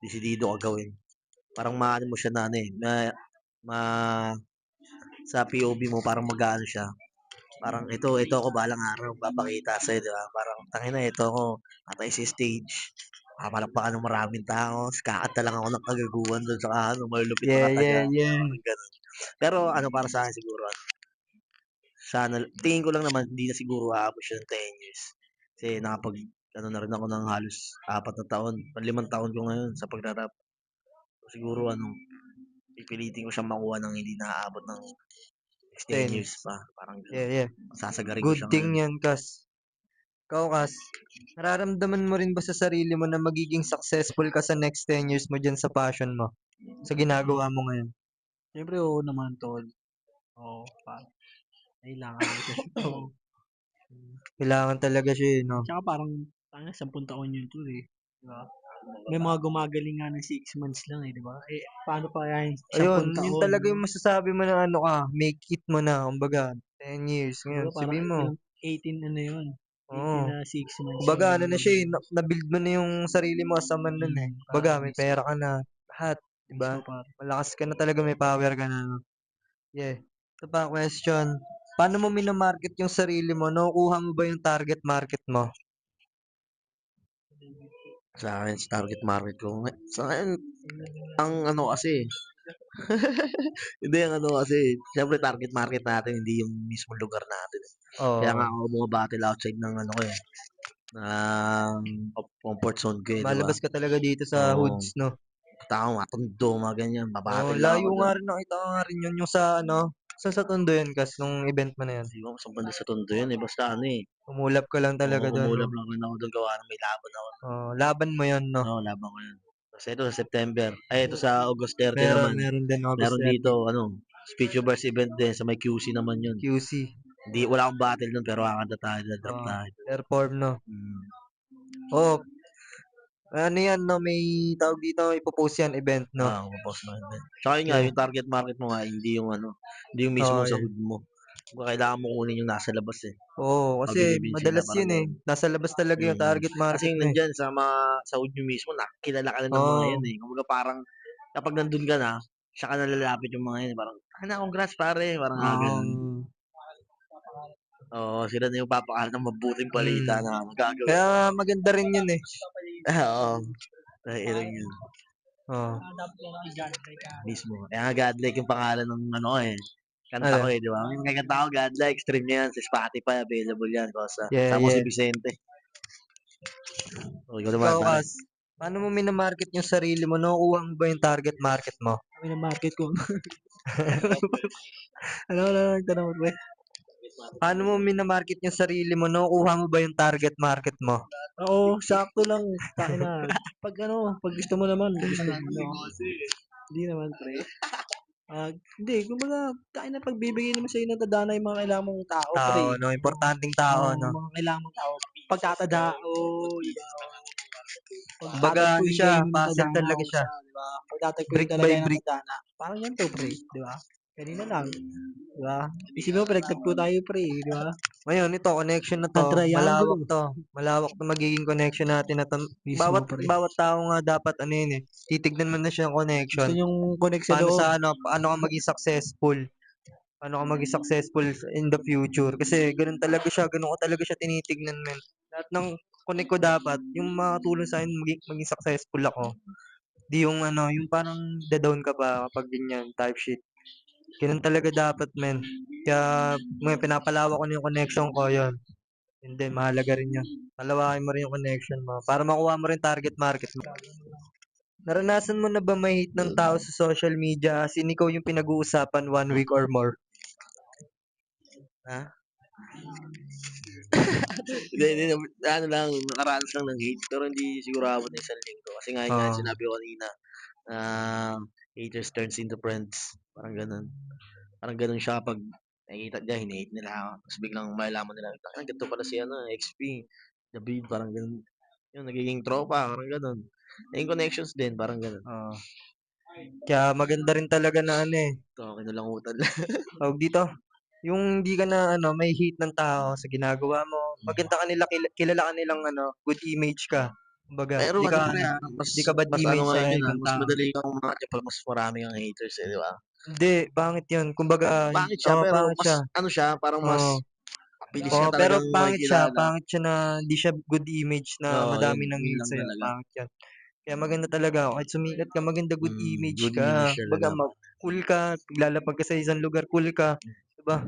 S1: desidido ka gawin. Parang maano mo siya na ano eh, ma, sa POV mo parang mag-aano siya. Parang ito ako balang araw, papakita sa'yo, di ba? Parang tangina, ito ako, patay sa stage. Papalakpakan ng maraming tao, kakanta lang ako ng kagaguhan doon sa ano, malulupit na kataga.
S2: Yeah.
S1: Parang ganun. Pero ano para sa akin siguro, sana, tingin ko lang naman, hindi na siguro aabot siya ng 10 years. Kasi ano na rin ako ng halos 4 na taon, 5 taon ko ngayon sa pagrarap. Siguro pipilitin ko siyang makuha ng hindi naaabot ng 10
S2: 10.
S1: years pa. Parang gano'n.
S2: Yeah.
S1: Sasagarin ko
S2: Good
S1: siya
S2: thing
S1: ngayon.
S2: yan, Kas. Ikaw, Kas, nararamdaman mo rin ba sa sarili mo na magiging successful ka sa next 10 years mo dyan sa passion mo? Sa ginagawa mo ngayon?
S3: Siyempre, oo naman, tol. Oo, kailangan ko siya. Oo.
S2: Kailangan talaga siya, no?
S3: Tsaka parang, 10 taon yun, tol eh. Di ba? may mga gumagaling nga ng 6 months lang eh, di ba? Eh, paano pa kaya yung
S2: Ayun,
S3: 10
S2: yun
S3: taon,
S2: talaga
S3: no?
S2: yung masasabi mo na ano ka, make it mo na, kumbaga, 10 years, ngayon,
S3: Diba, parang
S2: sabihin mo,
S3: ilang 18 ano yun, 18
S2: oo.
S3: na 6 months
S2: Kumbaga,
S3: yung
S2: ano na siya eh, na-build mo na yung sarili mo as a man nun eh.
S3: parang
S2: Kumbaga, may pera ka na, lahat, di ba?
S3: mismo par.
S2: Malakas ka na talaga, may power ka na. No? Yeah. Ito pa, question. Paano mo minamarket yung sarili mo? Nakukuha mo ba yung target market mo?
S1: Sa akin, sa target market ko. Sa akin, ang ano kasi, hindi ang ano kasi, syempre target market natin, hindi yung mismong lugar natin. Kaya nga
S2: Oo.
S1: ako bumabattle outside ng ano ko eh, ng comfort zone ko eh, di ba?
S2: Malabas ka talaga dito sa
S1: Oo,
S2: hoods, no?
S1: tao, mga tondo, mga ganyan,
S2: Oo,
S1: babattle lang ako
S2: layo nga
S1: doon.
S2: rin, nakita ko nga rin yun, yung sa ano, sa Tondo yun, kas, nung event mo na yun.
S1: Di ba, sa banda sa tondo yun eh, basta ano eh.
S2: Umulap ka lang
S1: Oo,
S2: talaga doon, no?
S1: kumulab lang rin ako doon, gawa ng may laban ako.
S2: Laban mo yun, no?
S1: Oo, laban ko yun. Kasi ito sa September, ay ito sa August 30 naman.
S2: Meron din August
S1: Meron
S2: 30,
S1: dito, ano, speech verse event din sa may QC naman yun.
S2: QC.
S1: Hindi, wala akong battle nun, pero kakanta tayo, drop tayo.
S2: Perform, no?
S1: Hmm.
S2: Oh, ano yan, no? May tawag dito, ipopost yan, event, no?
S1: Post na event. Tsaka yun nga,
S2: Yeah.
S1: yung target market mo nga, hindi yung ano, hindi yung mismo
S2: Oo,
S1: sa
S2: yeah.
S1: hood mo. Kailangan mo kunin yung nasa labas eh.
S2: Oo, kasi
S1: Pabilibin sila,
S2: madalas
S1: parang
S2: yun eh.
S1: ganun.
S2: Nasa labas talaga yung target
S1: Kasi
S2: market
S1: yung
S2: mo eh.
S1: nandyan sa hood nyo mismo, nakilala ka na ng mga yan
S2: Oo.
S1: eh. Kumbaga parang, kapag nandun ka na, siya ka nalalapit yung mga yan. Parang, congrats pare. Parang ganun.
S2: Um,
S1: Oo, sila na yung papakalat ng mabuting balita
S2: mm.
S1: na magagawin mo.
S2: Kaya maganda rin yun eh.
S1: Oo, nahihiling yun.
S2: Oo.
S1: Mismo. Kaya nga Godlike yung pangalan ng ano eh. Kanta ko
S2: Ano?
S1: eh, di ba? Yung may kanta ko, Godlike, stream niya yan sa Spotify, available yan. Kosa.
S2: Yeah,
S1: Sama si
S2: yeah.
S1: Vicente. O, ikaw naman,
S2: Ikaw,
S1: pare.
S2: Kas, paano mo minamarket yung sarili mo? Nakukuha mo ba yung target market mo?
S3: Kami ng market ko. Ano, tanong mo, pre?
S2: Paano mo minamarket yung sarili mo? Nakukuha mo ba yung target market mo?
S3: Oo, sakto lang. Takin na. Pag ano, pag gusto mo naman, gusto mo, ano. Hindi naman, pre. Hindi, kumbaga, takin na pagbibigay naman sa'yo ng tadhana yung mga kailangan mong tao, pre.
S2: Tao, no? Importanteng tao, no?
S3: Mga kailangan mong tao. Pagtatadao, di ba?
S2: Kumbaga, ano
S3: Pagtatagpuin
S2: siya,
S3: kayo ng
S2: puzzle
S3: tadhana
S2: talaga
S3: kung
S2: siya.
S3: siya, di ba? Pagtatagpuin
S2: Brick
S3: talaga
S2: by
S3: kayo ng
S2: brick.
S3: tadhana. Parang ganito, pre, di ba? Kanina lang, di ba? Isipin mo, pinagtagpo tayo, pre, di ba?
S2: Ngayon, ito, connection na to, malawak
S3: Nag-triangle.
S2: to. Malawak na magiging connection natin na to.
S3: Mismo,
S2: Bawat,
S3: pre.
S2: bawat tao nga dapat, ano yun eh, titignan mo na siya ng
S3: Gusto
S2: connection.
S3: nyong connect sa
S2: Paano
S3: loob.
S2: sa ano, paano ka maging successful? Paano ka maging successful in the future? Kasi ganun talaga siya, ganun ko talaga siya tinitignan, men. Lahat ng connect ko dapat, yung makatulong sa akin maging successful ako. Di yung ano, yung parang down ka pa kapag ganyan, type shit. Ganun talaga dapat, men. Kaya, may pinapalawak ko na yung connection ko, yun. Hindi, mahalaga rin yun. Palawakin mo rin yung connection mo para makuha mo rin target market mo. Naranasan mo na ba may hate ng tao sa social media as in ikaw yung pinag-uusapan 1 week or more?
S1: Ha? Hindi, ano lang, nakaranas lang ng hate, pero hindi siguro abot ng isang linggo. Kasi nga, yun nga,
S2: Oo.
S1: sinabi ko kanina, haters turns into friends. Parang ganun. Parang ganun siya kapag nakikita niya, hate nila ako. Tapos biglang malalaman nila, ganito pala si ano, XP, David, parang ganun. Yung nagiging tropa, parang ganun. Naging connections din, parang ganun.
S2: Oo. Kaya maganda rin talaga na ano eh.
S1: Ito, kinulangutan lang.
S2: Tawag dito. Yung hindi ka na ano, may hate ng tao sa ginagawa mo. Maganda ka nila, kilala ka nilang ano, good image ka. Kumbaga,
S1: Pero
S2: di
S1: ano
S2: ka
S1: pre,
S2: ano, di ka bad
S1: mas ano
S2: image sa
S1: ngayon yun
S2: ibang
S1: mas
S2: tao.
S1: madali kang umangat pag mas marami kang haters eh, di ba?
S2: Hindi, pangit yun. Kumbaga,
S1: Pangit siya, pero
S2: pangit
S1: mas
S2: siya.
S1: ano siya, parang mas
S2: Oo.
S1: mabilis ka
S2: Pero
S1: talagang makikilala.
S2: pangit siya na hindi siya good image na
S1: Oo,
S2: madami
S1: yun,
S2: nang
S1: yun
S2: hate
S1: lang
S2: sa'yo.
S1: talaga.
S2: Pangit yan. Kaya maganda talaga, kahit sumikat ka, maganda good image
S1: Good image
S2: ka. Kumbaga,
S1: talaga.
S2: cool ka, lalapag ka sa isang lugar, cool ka. Diba?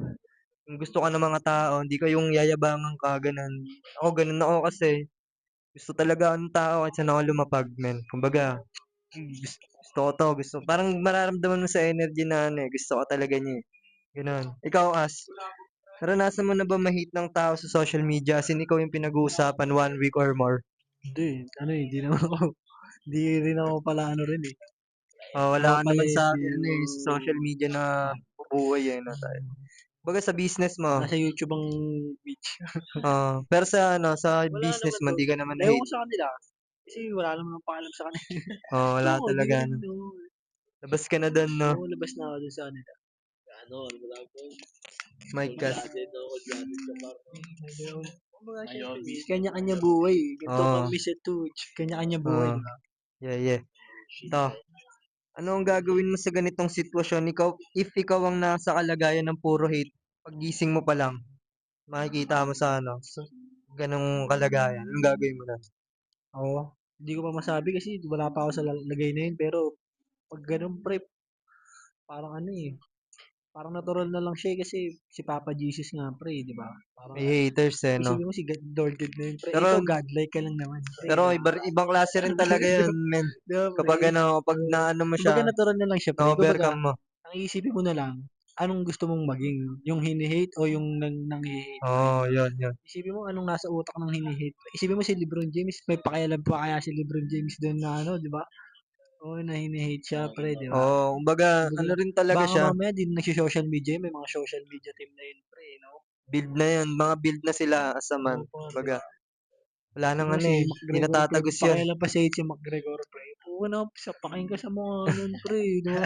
S2: Kung gusto ka ng mga tao, hindi ka yung yayabangan ka, ganun. Ako, ganun ako kasi. Gusto talaga ng tao kahit saan ako lumapag, men. Kumbaga, gusto ko to, parang mararamdaman mo sa energy na ano eh, gusto ko talaga niya eh. Ganun. Ikaw, naranasan mo na ba ma-hate ng tao sa social media as in ikaw yung pinag-uusapan 1 week or more?
S3: Hindi, ano eh, hindi naman ako, hindi rin ako pala ano rin eh. Hindi
S2: Wala
S3: ako
S2: ka
S3: pala
S2: naman sa
S3: FB
S2: ano
S3: o
S2: eh, sa social media na bubuhay eh, no, tayo. Baga sa business mo.
S3: nasa YouTube ang beach.
S2: Pero sa ano, sa
S3: Wala
S2: business
S3: naman
S2: mo,
S3: daw.
S2: di ka naman
S3: Ewan ko
S2: na-hate.
S3: sa kanila. Kasi wala naman akong pakialam sa kanila.
S2: Wala
S3: Oo, di ko
S2: talaga,
S3: rin,
S2: no?
S3: oo.
S2: Labas ka na doon, no?
S3: Oo, labas na ako dun sa kanila.
S1: Ano mo lang po,
S2: Mike Gas.
S1: cold-blooded ka pa.
S3: Kumbaga, syempre, kanya-kanya buhay. Ganito
S2: Oo.
S3: kami sa Tuch. Kanya-kanya buhay,
S2: Oo.
S3: di ba?
S2: Yeah. Ito, ano ang gagawin mo sa ganitong sitwasyon? If ikaw ang nasa kalagayan ng puro hate, pagising mo pa lang, makikita mo sa ganong kalagayan. Anong gagawin mo nun?
S3: Oo. Hindi ko pa masabi kasi wala pa ako sa lagay na yun. Pero, pag ganun, pre, parang ano eh. Parang natural na lang siya eh, kasi si Papa Jesus nga, pre, di ba? Parang,
S2: May haters no?
S3: isipin mo si Lord God na yun, pre.
S2: Pero,
S3: Ikaw, godlike ka lang naman, pre.
S2: pero ibang klase rin talaga yun, men.
S3: Di ba, pre?
S2: Kapag
S3: Oo.
S2: naano mo
S3: Kumbaga,
S2: siya,
S3: natural na lang siya, pre. Kumbaga,
S2: na-overcome mo.
S3: ang iisipin mo na lang, anong gusto mong maging? Yung hini-hate o yung nang-hate, pre?
S2: Yun.
S3: Isipin mo anong nasa utak ng hini-hate. Isipin mo si LeBron James, may pakialam pa kaya si LeBron James doon na ano, di ba? Oo, na hini-hate siya, pre, di ba?
S2: Kumbaga,
S3: Kumbaga,
S2: ano rin talaga
S3: baka
S2: siya,
S3: mamaya din nagsi-social media, may mga social media team na yun, pre, no?
S2: build na yun, mga build na sila as a man.
S3: Oo, pa, di
S2: Kumbaga,
S3: ba?
S2: wala
S3: Isipin
S2: nang
S3: mo si
S2: hindi
S3: McGregor, pre,
S2: natatagos yun.
S3: pakialam pa sa hate si McGregor, pre. Oo na, sapakin ka sa mga nun, pre, di ba?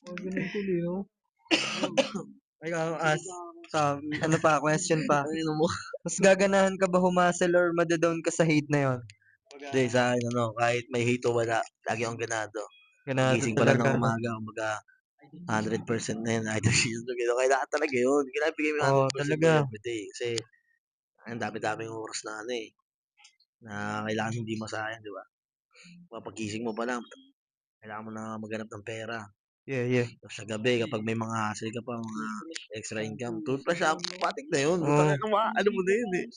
S3: Mga ganun ko, di, no?
S2: Ikaw, question pa.
S1: Ano mo?
S2: Mas gaganahan ka ba humasel or madadown ka sa hate na yon?
S1: Hindi, sa akin, kahit may hate o wala, lagi akong ganado.
S2: Ganado
S1: Gising pa lang
S2: talaga,
S1: ng
S2: no?
S1: umaga, kumbaga, 100% na yun, either season to gano'n. Kailangan talaga yun. Kailangan bigay mo yung
S2: Oo,
S1: 100% mo
S2: talaga.
S1: everyday. Kasi, ang dami-daming oras na na kailangan hindi masayang, di ba? Pagising mo pa lang, kailangan mo na maghanap ng pera.
S2: Yeah.
S1: Tapos sa gabi, kapag may mga hassle ka pa, mga extra income, toothbrush up, patik na yun.
S2: Oo.
S1: Ano mo na yun eh.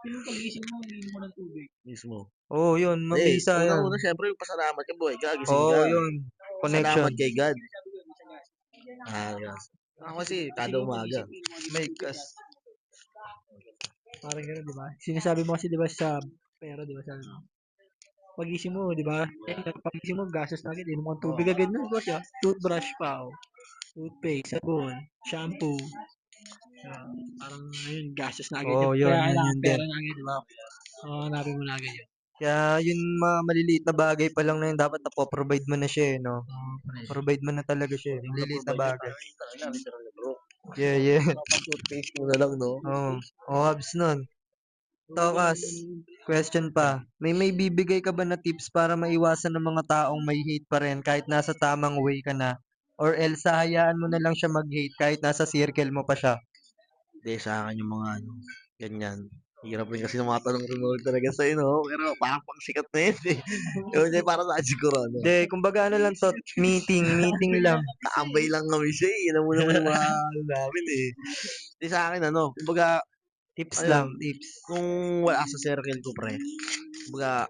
S3: Yung pagising mo, hindi mo ng tubig.
S1: Mismo.
S2: Yun,
S1: Eh,
S2: mabisa yan.
S1: una-una, syempre, yung pasalamat ka, buhay ka, gising ka.
S2: Yun. Connection.
S1: Salamat kay God. Yes. Ako kasi, kada umaga.
S2: Mike Gas.
S3: Parang gano'n, di ba? Sinasabi mo kasi, di ba, sa pera, di ba, sa ano? Pagising mo, di ba? Pagising mo, gastos na agad. Inom mo ang tubig agad na, di ba siya? Toothbrush pa, oh. Toothpaste, sabon, shampoo. Diba? Parang, ayun, gastos na agad yun.
S2: Yun,
S3: Kaya kailangan
S2: yun din.
S3: pera na agad, di ba? Hanapin mo na agad yun.
S2: Kaya yun mga maliliit na bagay pa lang na yun, dapat napoprovide mo na siya, no?
S3: Pre.
S2: Provide mo na talaga siya,
S1: Hindi mo
S2: maliliit na
S1: na-provide yan,
S2: bagay.
S1: talaga, literal na bro.
S2: Yeah.
S1: Toothpaste mo na lang, no?
S2: Habs nun. Tokas, question pa. May bibigay ka ba na tips para maiwasan ng mga taong may hate pa rin kahit nasa tamang way ka na? Or else, hayaan mo na lang siya mag-hate kahit nasa circle mo pa siya?
S1: Hindi, sa akin yung mga ganyan. Hirap rin kasi ng mga tanong remote talaga sa'yo, no? Pero parang pang sikat na yun, eh. Yun, para sa akin siguro,
S2: Hindi, kumbaga ano lang to, meeting lang.
S1: Tambay lang kami siya, eh. Alam mo naman yung mga namin, eh. Hindi sa akin, kumbaga,
S2: Tips
S1: ayun,
S2: lang, tips.
S1: kung wala sa circle ko, pre, kumbaga,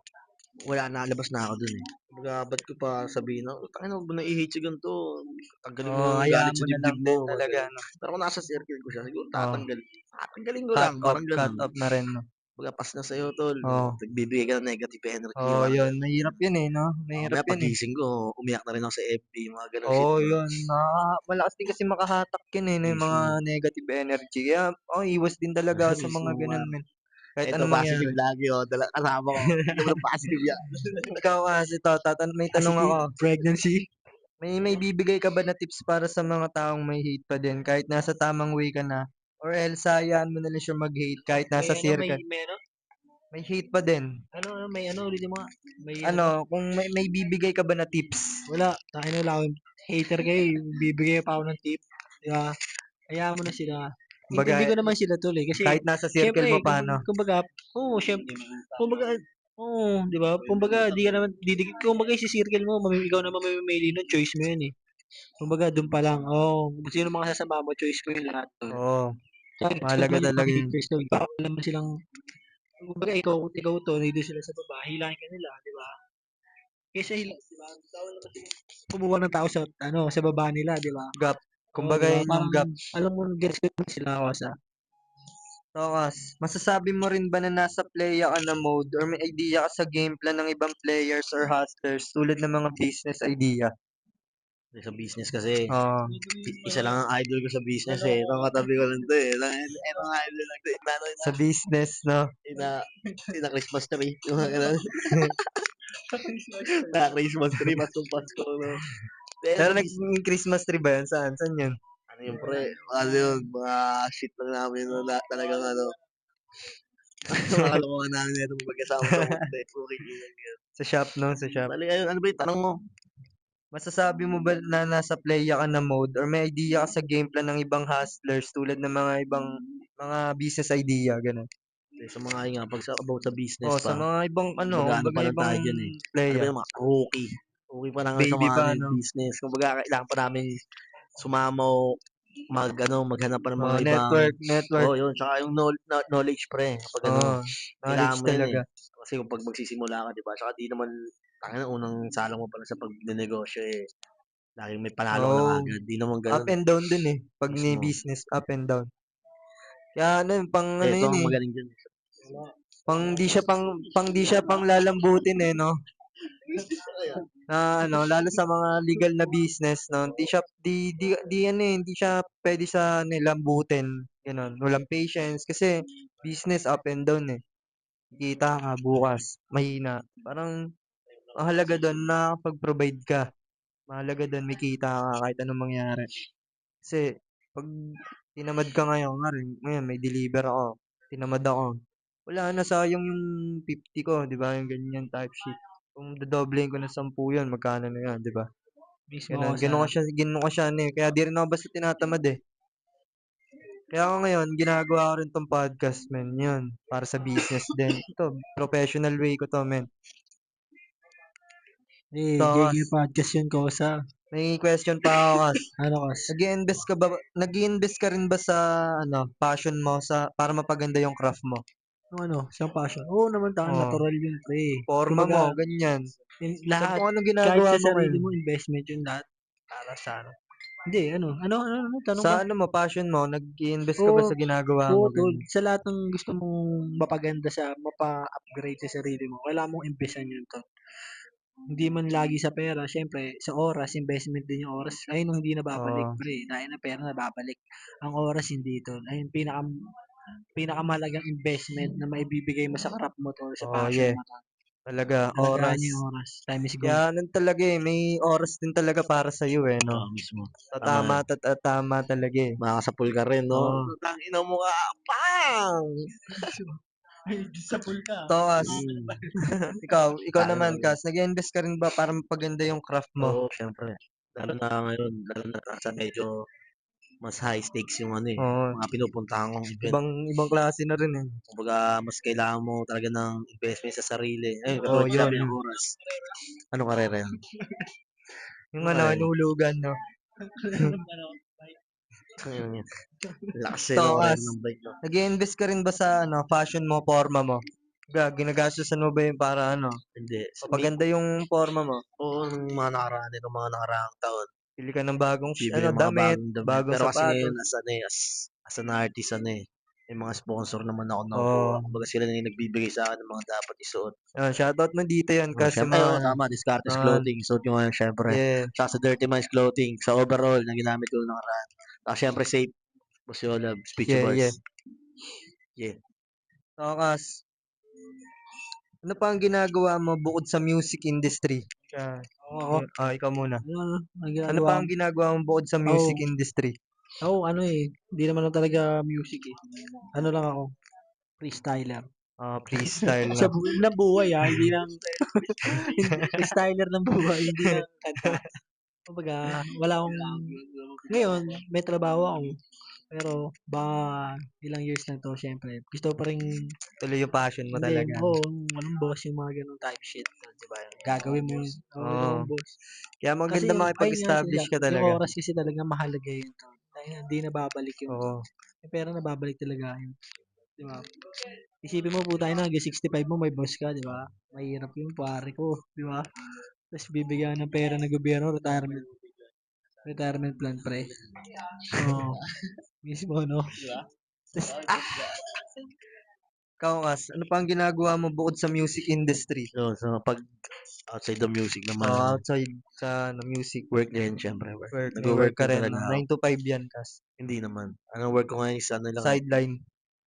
S1: wala na, labas na ako dun, eh. Kumbaga, ba't ko pa sabihin na, tangina mo ba nai-hate si ganito? Tanggalin mo yung galit
S2: Hayaan mo
S1: sa
S2: na lang
S1: dibdib
S2: din
S1: mo, mga
S2: talaga,
S1: ganun.
S2: no?
S1: Pero kung nasa circle ko siya, siguro
S2: Oh,
S1: tatanggalin ko lang, parang
S2: cut
S1: ganun.
S2: off na rin, no?
S1: Kumbaga, pas na sa'yo, tol.
S2: Oh,
S1: Nagbibigay ka ng negative energy, parang
S2: yun,
S1: ganun.
S2: mahirap yun no? Mahirap
S1: Mamaya
S2: yun
S1: pagising ko, umiyak na rin ako sa FB, mga ganun shit, bro.
S2: Yun. Malakas din kasi makahatak yun no, yung mga
S1: Mismo.
S2: negative energy. Kaya, iwas din talaga sa mga
S1: Mismo,
S2: ganun,
S1: pare.
S2: men. Kahit
S1: Ito,
S2: anong
S1: positive
S2: mangyari.
S1: lagi, kasama ko. Bigyan mo ng positive yan.
S2: Ikaw kasi may tanong ako.
S3: Pregnancy.
S2: May bibigay ka ba na tips para sa mga taong may hate pa din kahit nasa tamang way ka na? Or else, hayaan mo na lang siya mag-hate kahit nasa circle.
S3: May ano?
S2: May hate pa din.
S3: May ano, ulit mo nga. May
S2: Kung may bibigay ka ba na tips?
S3: wala. Takin na lang. Hater kayo, bibigay pa ako ng tip. Di ba? Hayaan mo na sila. Intindi
S2: Kumbaga,
S3: ko naman sila tol eh. Kasi,
S2: kahit nasa circle
S3: syempre,
S2: mo pa, no?
S3: kumbaga, kumbaga, di ba? Kumbaga, di ka naman, kumbaga, si circle mo, ikaw naman mamimili nun, choice mo yun eh. Kumbaga, dun pa lang, kung sino mga sasama mo, choice mo yun lahat tol.
S2: Oo,
S3: Kaya,
S2: mahalaga
S3: naman yung
S2: talaga
S3: mga
S2: yun.
S3: haters tol, baka naman silang, kumbaga, ikaw to, nandito sila sa baba, hilahin ka nila, di ba? Kaysa di ba? Bawal naman silang kumuha ng tao sa, sa baba nila, di ba?
S2: Gap.
S3: Oo, di
S2: Kumbaga
S3: ba?
S2: yun yung
S3: Parang,
S2: gap.
S3: alam mo, gets ko naman sila ako sa,
S2: Tokas, masasabi mo rin ba na nasa playa ka na mode or may idea ka sa game plan ng ibang players or hustlers tulad ng mga business idea?
S1: Sa business kasi,
S2: Oo.
S1: isa lang ang idol ko sa business eh. Itong katabi ko lang to eh. Ito ang idol lang to.
S2: Sa business, no?
S1: Ina Christmas tree. Yung mga ganun. Na Christmas tree, Pasko, no? Pero
S2: Pero
S1: sa business,
S2: naging Christmas tree ba yan? Saan? Saan yun?
S1: ano yun pre, ano yun, mga shit lang namin na talagang ano, mga kalokohan namin nito magkasama sa mundo eh. Puri yun.
S2: Sa shop, no? Sa shop.
S1: Bali, ayun, ano ba yung tanong mo?
S2: Masasabi mo ba na nasa playa ka na mode or may idea ka sa game plan ng ibang hustlers tulad ng mga ibang mga business idea, ganun?
S1: Sa mga yun nga, pag sa, about sa business
S2: O, sa
S1: pa,
S2: mga ibang
S1: kumbaga ano
S2: kumbaga
S1: pa lang
S2: ibang
S1: tayo dyan eh. Ano ba
S2: playa.
S1: yung mga rookie? Rookie pa lang kami sa
S2: Baby
S1: mga ano,
S2: pa,
S1: yung
S2: no?
S1: business. Kumbaga, kailangan pa namin sumamaw, maghanap pa ng mga ibang,
S2: Network.
S1: yun, tsaka yung knowledge pre, kapag ano,
S2: Oo,
S1: kailangan
S2: knowledge
S1: mo yan
S2: talaga.
S1: eh. Kasi kung pag magsisimula ka, di ba, tsaka di naman, tangina, unang salang mo pa lang sa pagnenegosyo eh. Laging may panalo ka na
S2: Oh,
S1: agad. Di naman
S2: up
S1: ganun eh.
S2: and down din eh. Pag ni
S1: Mismo.
S2: business, up and down. Kaya ano, pang ano
S1: Ito
S2: yun
S1: ang
S2: eh.
S1: magaling dyan.
S2: Pang di siya pang lalambutin eh, no? Na ano, lalo sa mga legal na business, no? Di ano eh, hindi siya pwede sa nilambutin. Ganun. Walang patience kasi business up and down eh. Kita ka bukas, mahina. Parang mahalaga doon na pag-provide ka. Mahalaga doon may kita ka kahit anong mangyari. Kasi pag tinamad ka ngayon may deliver ako. Tinamad ako. Wala na, sayang yung 50 ko, 'di ba? Yung ganyan type shit. Kung dodoblehin ko ng 10 'yun, magkano na 'yan, 'di ba?
S3: Mismo ako
S2: Ganun,
S3: sa
S2: ganun ko siya ano eh. Kaya di rin ako basta tinatamad eh. Kaya ako ngayon, ginagawa ko rin tong podcast, men. Yun, para sa business din. Ito, professional way ko to, men.
S3: JK
S2: Tokas,
S3: Podcast yun, Kosa.
S2: may question pa ako, Kas.
S3: Ano, Kos?
S2: Nag-i-invest ka rin ba sa passion mo para mapaganda yung craft mo?
S3: Ano, isang passion. Oo naman,
S2: Oh,
S3: natural yun, pre.
S2: forma mo,
S3: Kumbaga,
S2: ganyan. Sabi
S3: lahat,
S2: mo anong
S3: kahit
S2: ginagawa
S3: sa
S2: mo
S3: sarili
S2: ngayon?
S3: mo, investment yun lahat. Para sa ano. Hindi, tanong
S2: Sa
S3: ka?
S2: ano mo, passion mo, nag-i-invest ka ba
S3: Oo,
S2: sa ginagawa
S3: oo,
S2: mo,
S3: tol.
S2: ganyan?
S3: Sa lahat ng gusto mong mapa-upgrade sa sarili mo, kailangan mong imbesan yun, tol. Hindi man lagi sa pera, syempre, sa oras, investment din yung oras. Ayun ang hindi nababalik,
S2: Oh,
S3: pre. Dahil na pera nababalik. Ang oras hindi, tol. Ayun, pinakamahalagang investment na maibibigay mo sa craft mo, tol, sa
S2: oh,
S3: passion
S2: yeah.
S3: mo, tol.
S2: Talaga,
S3: Alagaan
S2: oras.
S3: niyo yung oras. Time is gold.
S2: Kaya nun talaga eh, may oras din talaga para sa iyo eh, no?
S1: Mismo. Tama
S2: Tama
S1: yan.
S2: tama talaga eh.
S1: Makakasapul ka rin, no?
S2: Oo.
S1: Tangina mo ka, pang!
S2: Tokas,
S1: Mm.
S2: ikaw
S1: Tangina
S2: naman,
S1: mo.
S2: Kas, nag-invest ka rin ba para mapaganda yung craft mo?
S1: Oo, syempre. Lalo na ngayon, lalo na sa medyo mas high stakes yung ano eh,
S2: Oo,
S1: mga pinupuntahan kong event.
S2: ibang klase na rin eh.
S1: Kumbaga, mas kailangan mo talaga ng investment sa sarili. Ayun,
S2: Oo,
S1: katulad
S2: yun,
S1: sinabi ng
S2: yun.
S1: oras. Ano karera yan?
S2: Yung
S1: Ano karera yan?
S2: hinulugan, no?
S1: Ayun yun. Lakas eh, no, karera
S2: Tokas,
S1: ng bike, no?
S2: nag-invest ka rin ba sa fashion mo, forma mo? Ginagastusan mo ba yun para
S1: Hindi.
S2: mapaganda yung forma mo?
S1: Oo, nung mga nakaraan, itong mga nakaraang taon.
S2: Pili ka ng bagong
S1: Bibili ng mga
S2: damit,
S1: bagong damit.
S2: bagong
S1: Pero kasi ngayon,
S2: sapatos.
S1: as, ano, eh, as an artist, ano eh, may mga sponsor naman ako nakukuha.
S2: Oh,
S1: Kumbaga sila na yung nagbibigay sa akin ng mga dapat isuot.
S2: shoutout mo dito yan
S1: Oh,
S2: kasi
S1: syempre, ay,
S2: mga,
S1: oo, tama, Discartes
S2: uh,
S1: Clothing. Isuot ko ngayon, syempre.
S2: yeah,
S1: Tsaka sa Dirty Minds Clothing, sa overall na ginamit ko nung nakaraan. Tsaka syempre, Safe, Bosiola, Speech Bars.
S2: yeah.
S1: Yeah.
S2: Tokas, ano pa ang ginagawa mo bukod sa music industry?
S3: Oo.
S2: Ikaw muna.
S3: Ang
S2: Ano
S3: ginagawa
S2: pa
S3: ko?
S2: ang ginagawa mo bukod sa
S3: Oo.
S2: music industry?
S3: Ano eh. Hindi naman lang talaga music eh. Ano lang ako. Freestyler.
S2: Freestyle na.
S3: Ng buhay hindi lang freestyler ng buhay, hindi lang kanta. Kumbaga, wala akong ngayon may trabaho ako. Pero ilang years na 'to siyempre gusto ko pa ring
S2: Tuloy yung passion mo
S3: hindi,
S2: talaga.
S3: oo, walang boss yung mga gano'ng type shit, 'di ba? Gagawin mo yun, wala
S2: Oo.
S3: akong boss.
S2: Kaya
S3: Kasi
S2: maganda
S3: ayun nga
S2: makipag-establish ka
S3: yung
S2: talaga.
S3: oras kasi talaga mahalaga yun, tol. Kaya hindi nababalik yun, tol.
S2: Oo.
S3: Yung pera nababalik talaga yun, 'di ba? Isipin mo putang ina hanggang 65 mo may boss ka, 'di ba? Mahirap yun pare ko, 'di ba? Tapos bibigyan ng pera ng gobyerno, retirement plan pre. Oo, mismo no. Tas,
S2: Ikaw, Kas, ano pa ang ginagawa mo bukod sa music industry?
S1: So, pag outside the music naman,
S2: Outside sa music.
S1: work din, syempre work.
S2: Work. May
S1: Nagwo-work
S2: work ka
S1: din
S2: rin,
S1: talaga
S2: no?
S1: ako.
S2: 9 to 5 yan, Kas.
S1: Hindi naman. Ang work ko ngayon is ano lang,
S2: Sideline.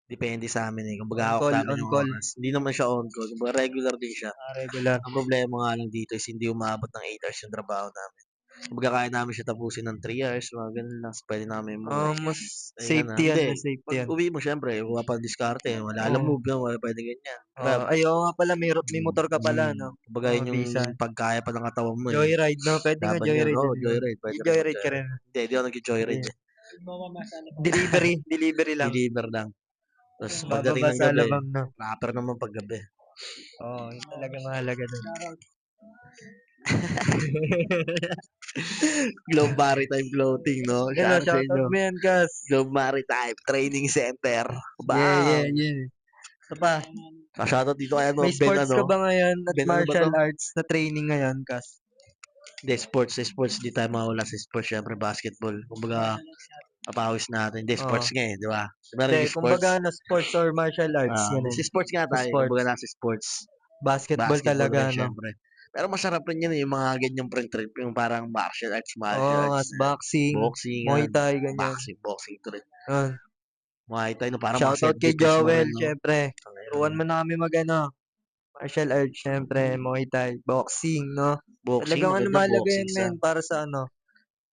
S1: depende sa amin eh.
S2: On
S1: Kumbaga hawak
S2: call,
S1: namin
S2: on
S1: yung
S2: call.
S1: oras. Hindi naman siya on call. Kumbaga regular din siya.
S2: Regular.
S1: Ang problema nga lang dito is hindi umabot ng 8 hours yung trabaho namin. Kumbaga kaya namin siya tapusin ng 3 hours, mga ganun lang. So, pwede namin umuwi.
S2: Mas
S1: Ayun na.
S2: safety yan,
S1: Hindi.
S2: mas safety
S1: Pag
S2: yan.
S1: uwi mo, syempre, kuha pa ng diskarte. Wala lang
S2: Oo.
S1: move, wala pwede ganyan. Grab.
S2: Ay, oo nga pala, may motor ka pala, no?
S1: Kumbaga yun yung
S2: Bisa.
S1: pagkaya pa ng katawan mo eh.
S2: Joyride, no? Pwede nga
S1: Laban yan.
S2: joyride.
S1: Oo,
S2: din, no?
S1: joyride. Pwede rin
S2: Joyride ka
S1: mag-joyride.
S2: rin.
S1: Hindi ako nag-joyride eh.
S2: Delivery lang.
S1: Deliver lang. Tapos pagdating
S2: Bababa
S1: ng
S2: sa
S1: gabi,
S2: alabang, no?
S1: rapper naman pag gabi.
S2: Yun talaga mahalaga dun.
S1: Globe Maritime Clothing, no?
S2: Yan,
S1: Shout out sa
S2: shoutout
S1: inyo.
S2: mo yan, Kas.
S1: Globe Maritime Training Center.
S2: Yeah.
S1: Bam!
S2: Ito pa,
S1: Shoutout dito kay ano,
S2: may
S1: Ben
S2: sports ka
S1: ano.
S2: ba ngayon at
S1: Ben ano ba
S2: martial
S1: to?
S2: arts na training ngayon, Kas?
S1: Hindi, sports. Di tayo mawala sa sports. Siyempre, basketball. Kumbaga, papawis natin. Hindi,
S2: Oo.
S1: sports nga eh, di ba? Di ba
S2: Hindi,
S1: rin sports?
S2: kumbaga na sports or martial arts, ganun.
S1: Sa sports nga
S2: Sa
S1: tayo.
S2: sports.
S1: Kumbaga nasa sports.
S2: Basketball
S1: Basketball rin,
S2: talaga, no?
S1: syempre. Pero masarap rin yun eh, yung mga ganyang print trip. Yung parang martial arts
S2: As
S1: na
S2: boxing,
S1: boxing,
S2: Muay Thai, ganyan.
S1: boxing to rin.
S2: Yun.
S1: Muay Thai, no, parang mga
S2: Shoutout kay
S1: self-defense mo
S2: Joel,
S1: rin, no?
S2: syempre. Turuan mo na kami martial arts, syempre, Muay Thai, boxing, no?
S1: Boxing,
S2: Talagang
S1: maganda
S2: mahalaga
S1: boxing
S2: yan,
S1: sa
S2: men, para sa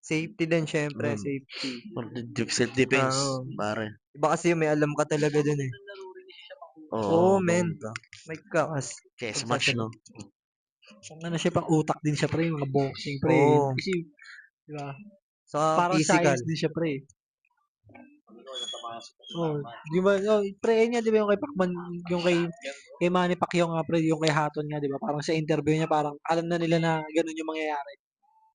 S2: safety din, syempre,
S1: mm,
S2: safety.
S1: self-defense,
S2: Oo.
S1: pare.
S2: Iba kasi may alam ka talaga dun eh.
S1: Oo,
S2: Men.
S1: bongga.
S2: May kakas.
S1: Chess match, no?
S3: Kung ano siya, pang utak din siya, pre, mga boxing, pre.
S2: Oo.
S3: Kasi, di ba?
S2: Sa
S3: Parang
S2: physical.
S3: science din siya, pre. Di ba, pre, yun nga, di ba yung kay Pacman, yung kay Manny Pacquiao nga, pre, yung kay Hatton nga, di ba? Parang sa interview niya, parang alam na nila na ganun yung mangyayari.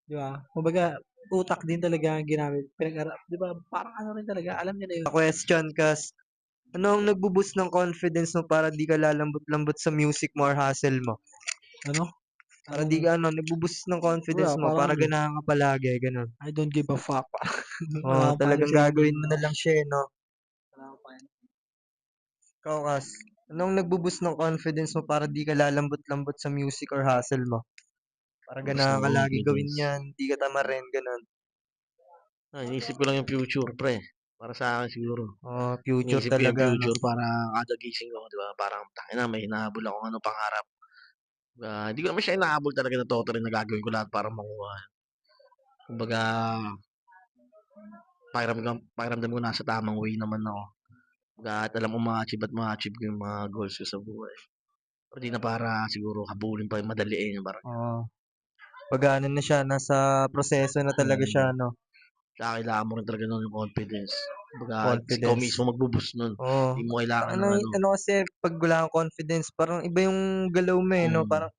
S3: Di ba? Kumbaga, utak din talaga ang ginamit. Di ba? Parang ano rin talaga, alam niya na yun.
S2: Question, Kas. Ano ang nagbo-boost ng confidence mo para di ka lalambot-lambot sa music mo or hustle mo?
S3: Ano?
S2: Para di ka, nagbo-boost ng confidence
S3: Wala,
S2: mo para
S3: parang
S2: ganahan ka palagi, ganun.
S3: I don't give a fuck. Wala akong pakialam
S2: Talagang
S3: sa
S2: gagawin
S3: inyo.
S2: mo na lang siya, no?
S3: Wala akong pakialam.
S2: Ikaw, Kas. Anong nagbo-boost ng confidence mo para di ka lalambot-lambot sa music or hustle mo? Para
S1: Boost
S2: ganahan
S1: ng
S2: ka lagi gawin
S1: confidence.
S2: yan, di ka tamarin, ganun.
S1: Inisip ko lang yung future, pre. Para sa akin siguro.
S2: Future
S1: Inisip ko yung
S2: talaga, no?
S1: future para kada gising ko, di ba? Parang, tangina, may hinahabol ako ano pangarap. Hindi ko naman siya hinahabol talaga na totally na gagawin ko lahat para makuha. Kumbaga, pakiramdam ko nasa tamang way naman ako. At alam ko ma-achieve ko yung mga goals ko sa buhay. Pero di na para siguro habulin pa yung madaliin yung parang.
S2: Pag ano na siya, nasa proseso na talaga siya, no?
S1: Kaya kailangan mo rin talaga nun yung confidence. Kumbaga, ikaw
S2: Confidence.
S1: mismo magbuboost nun.
S2: Oo.
S1: Hindi mo kailangan ng ano.
S2: Kasi pag wala kang confidence, parang iba yung galaw mo no? Parang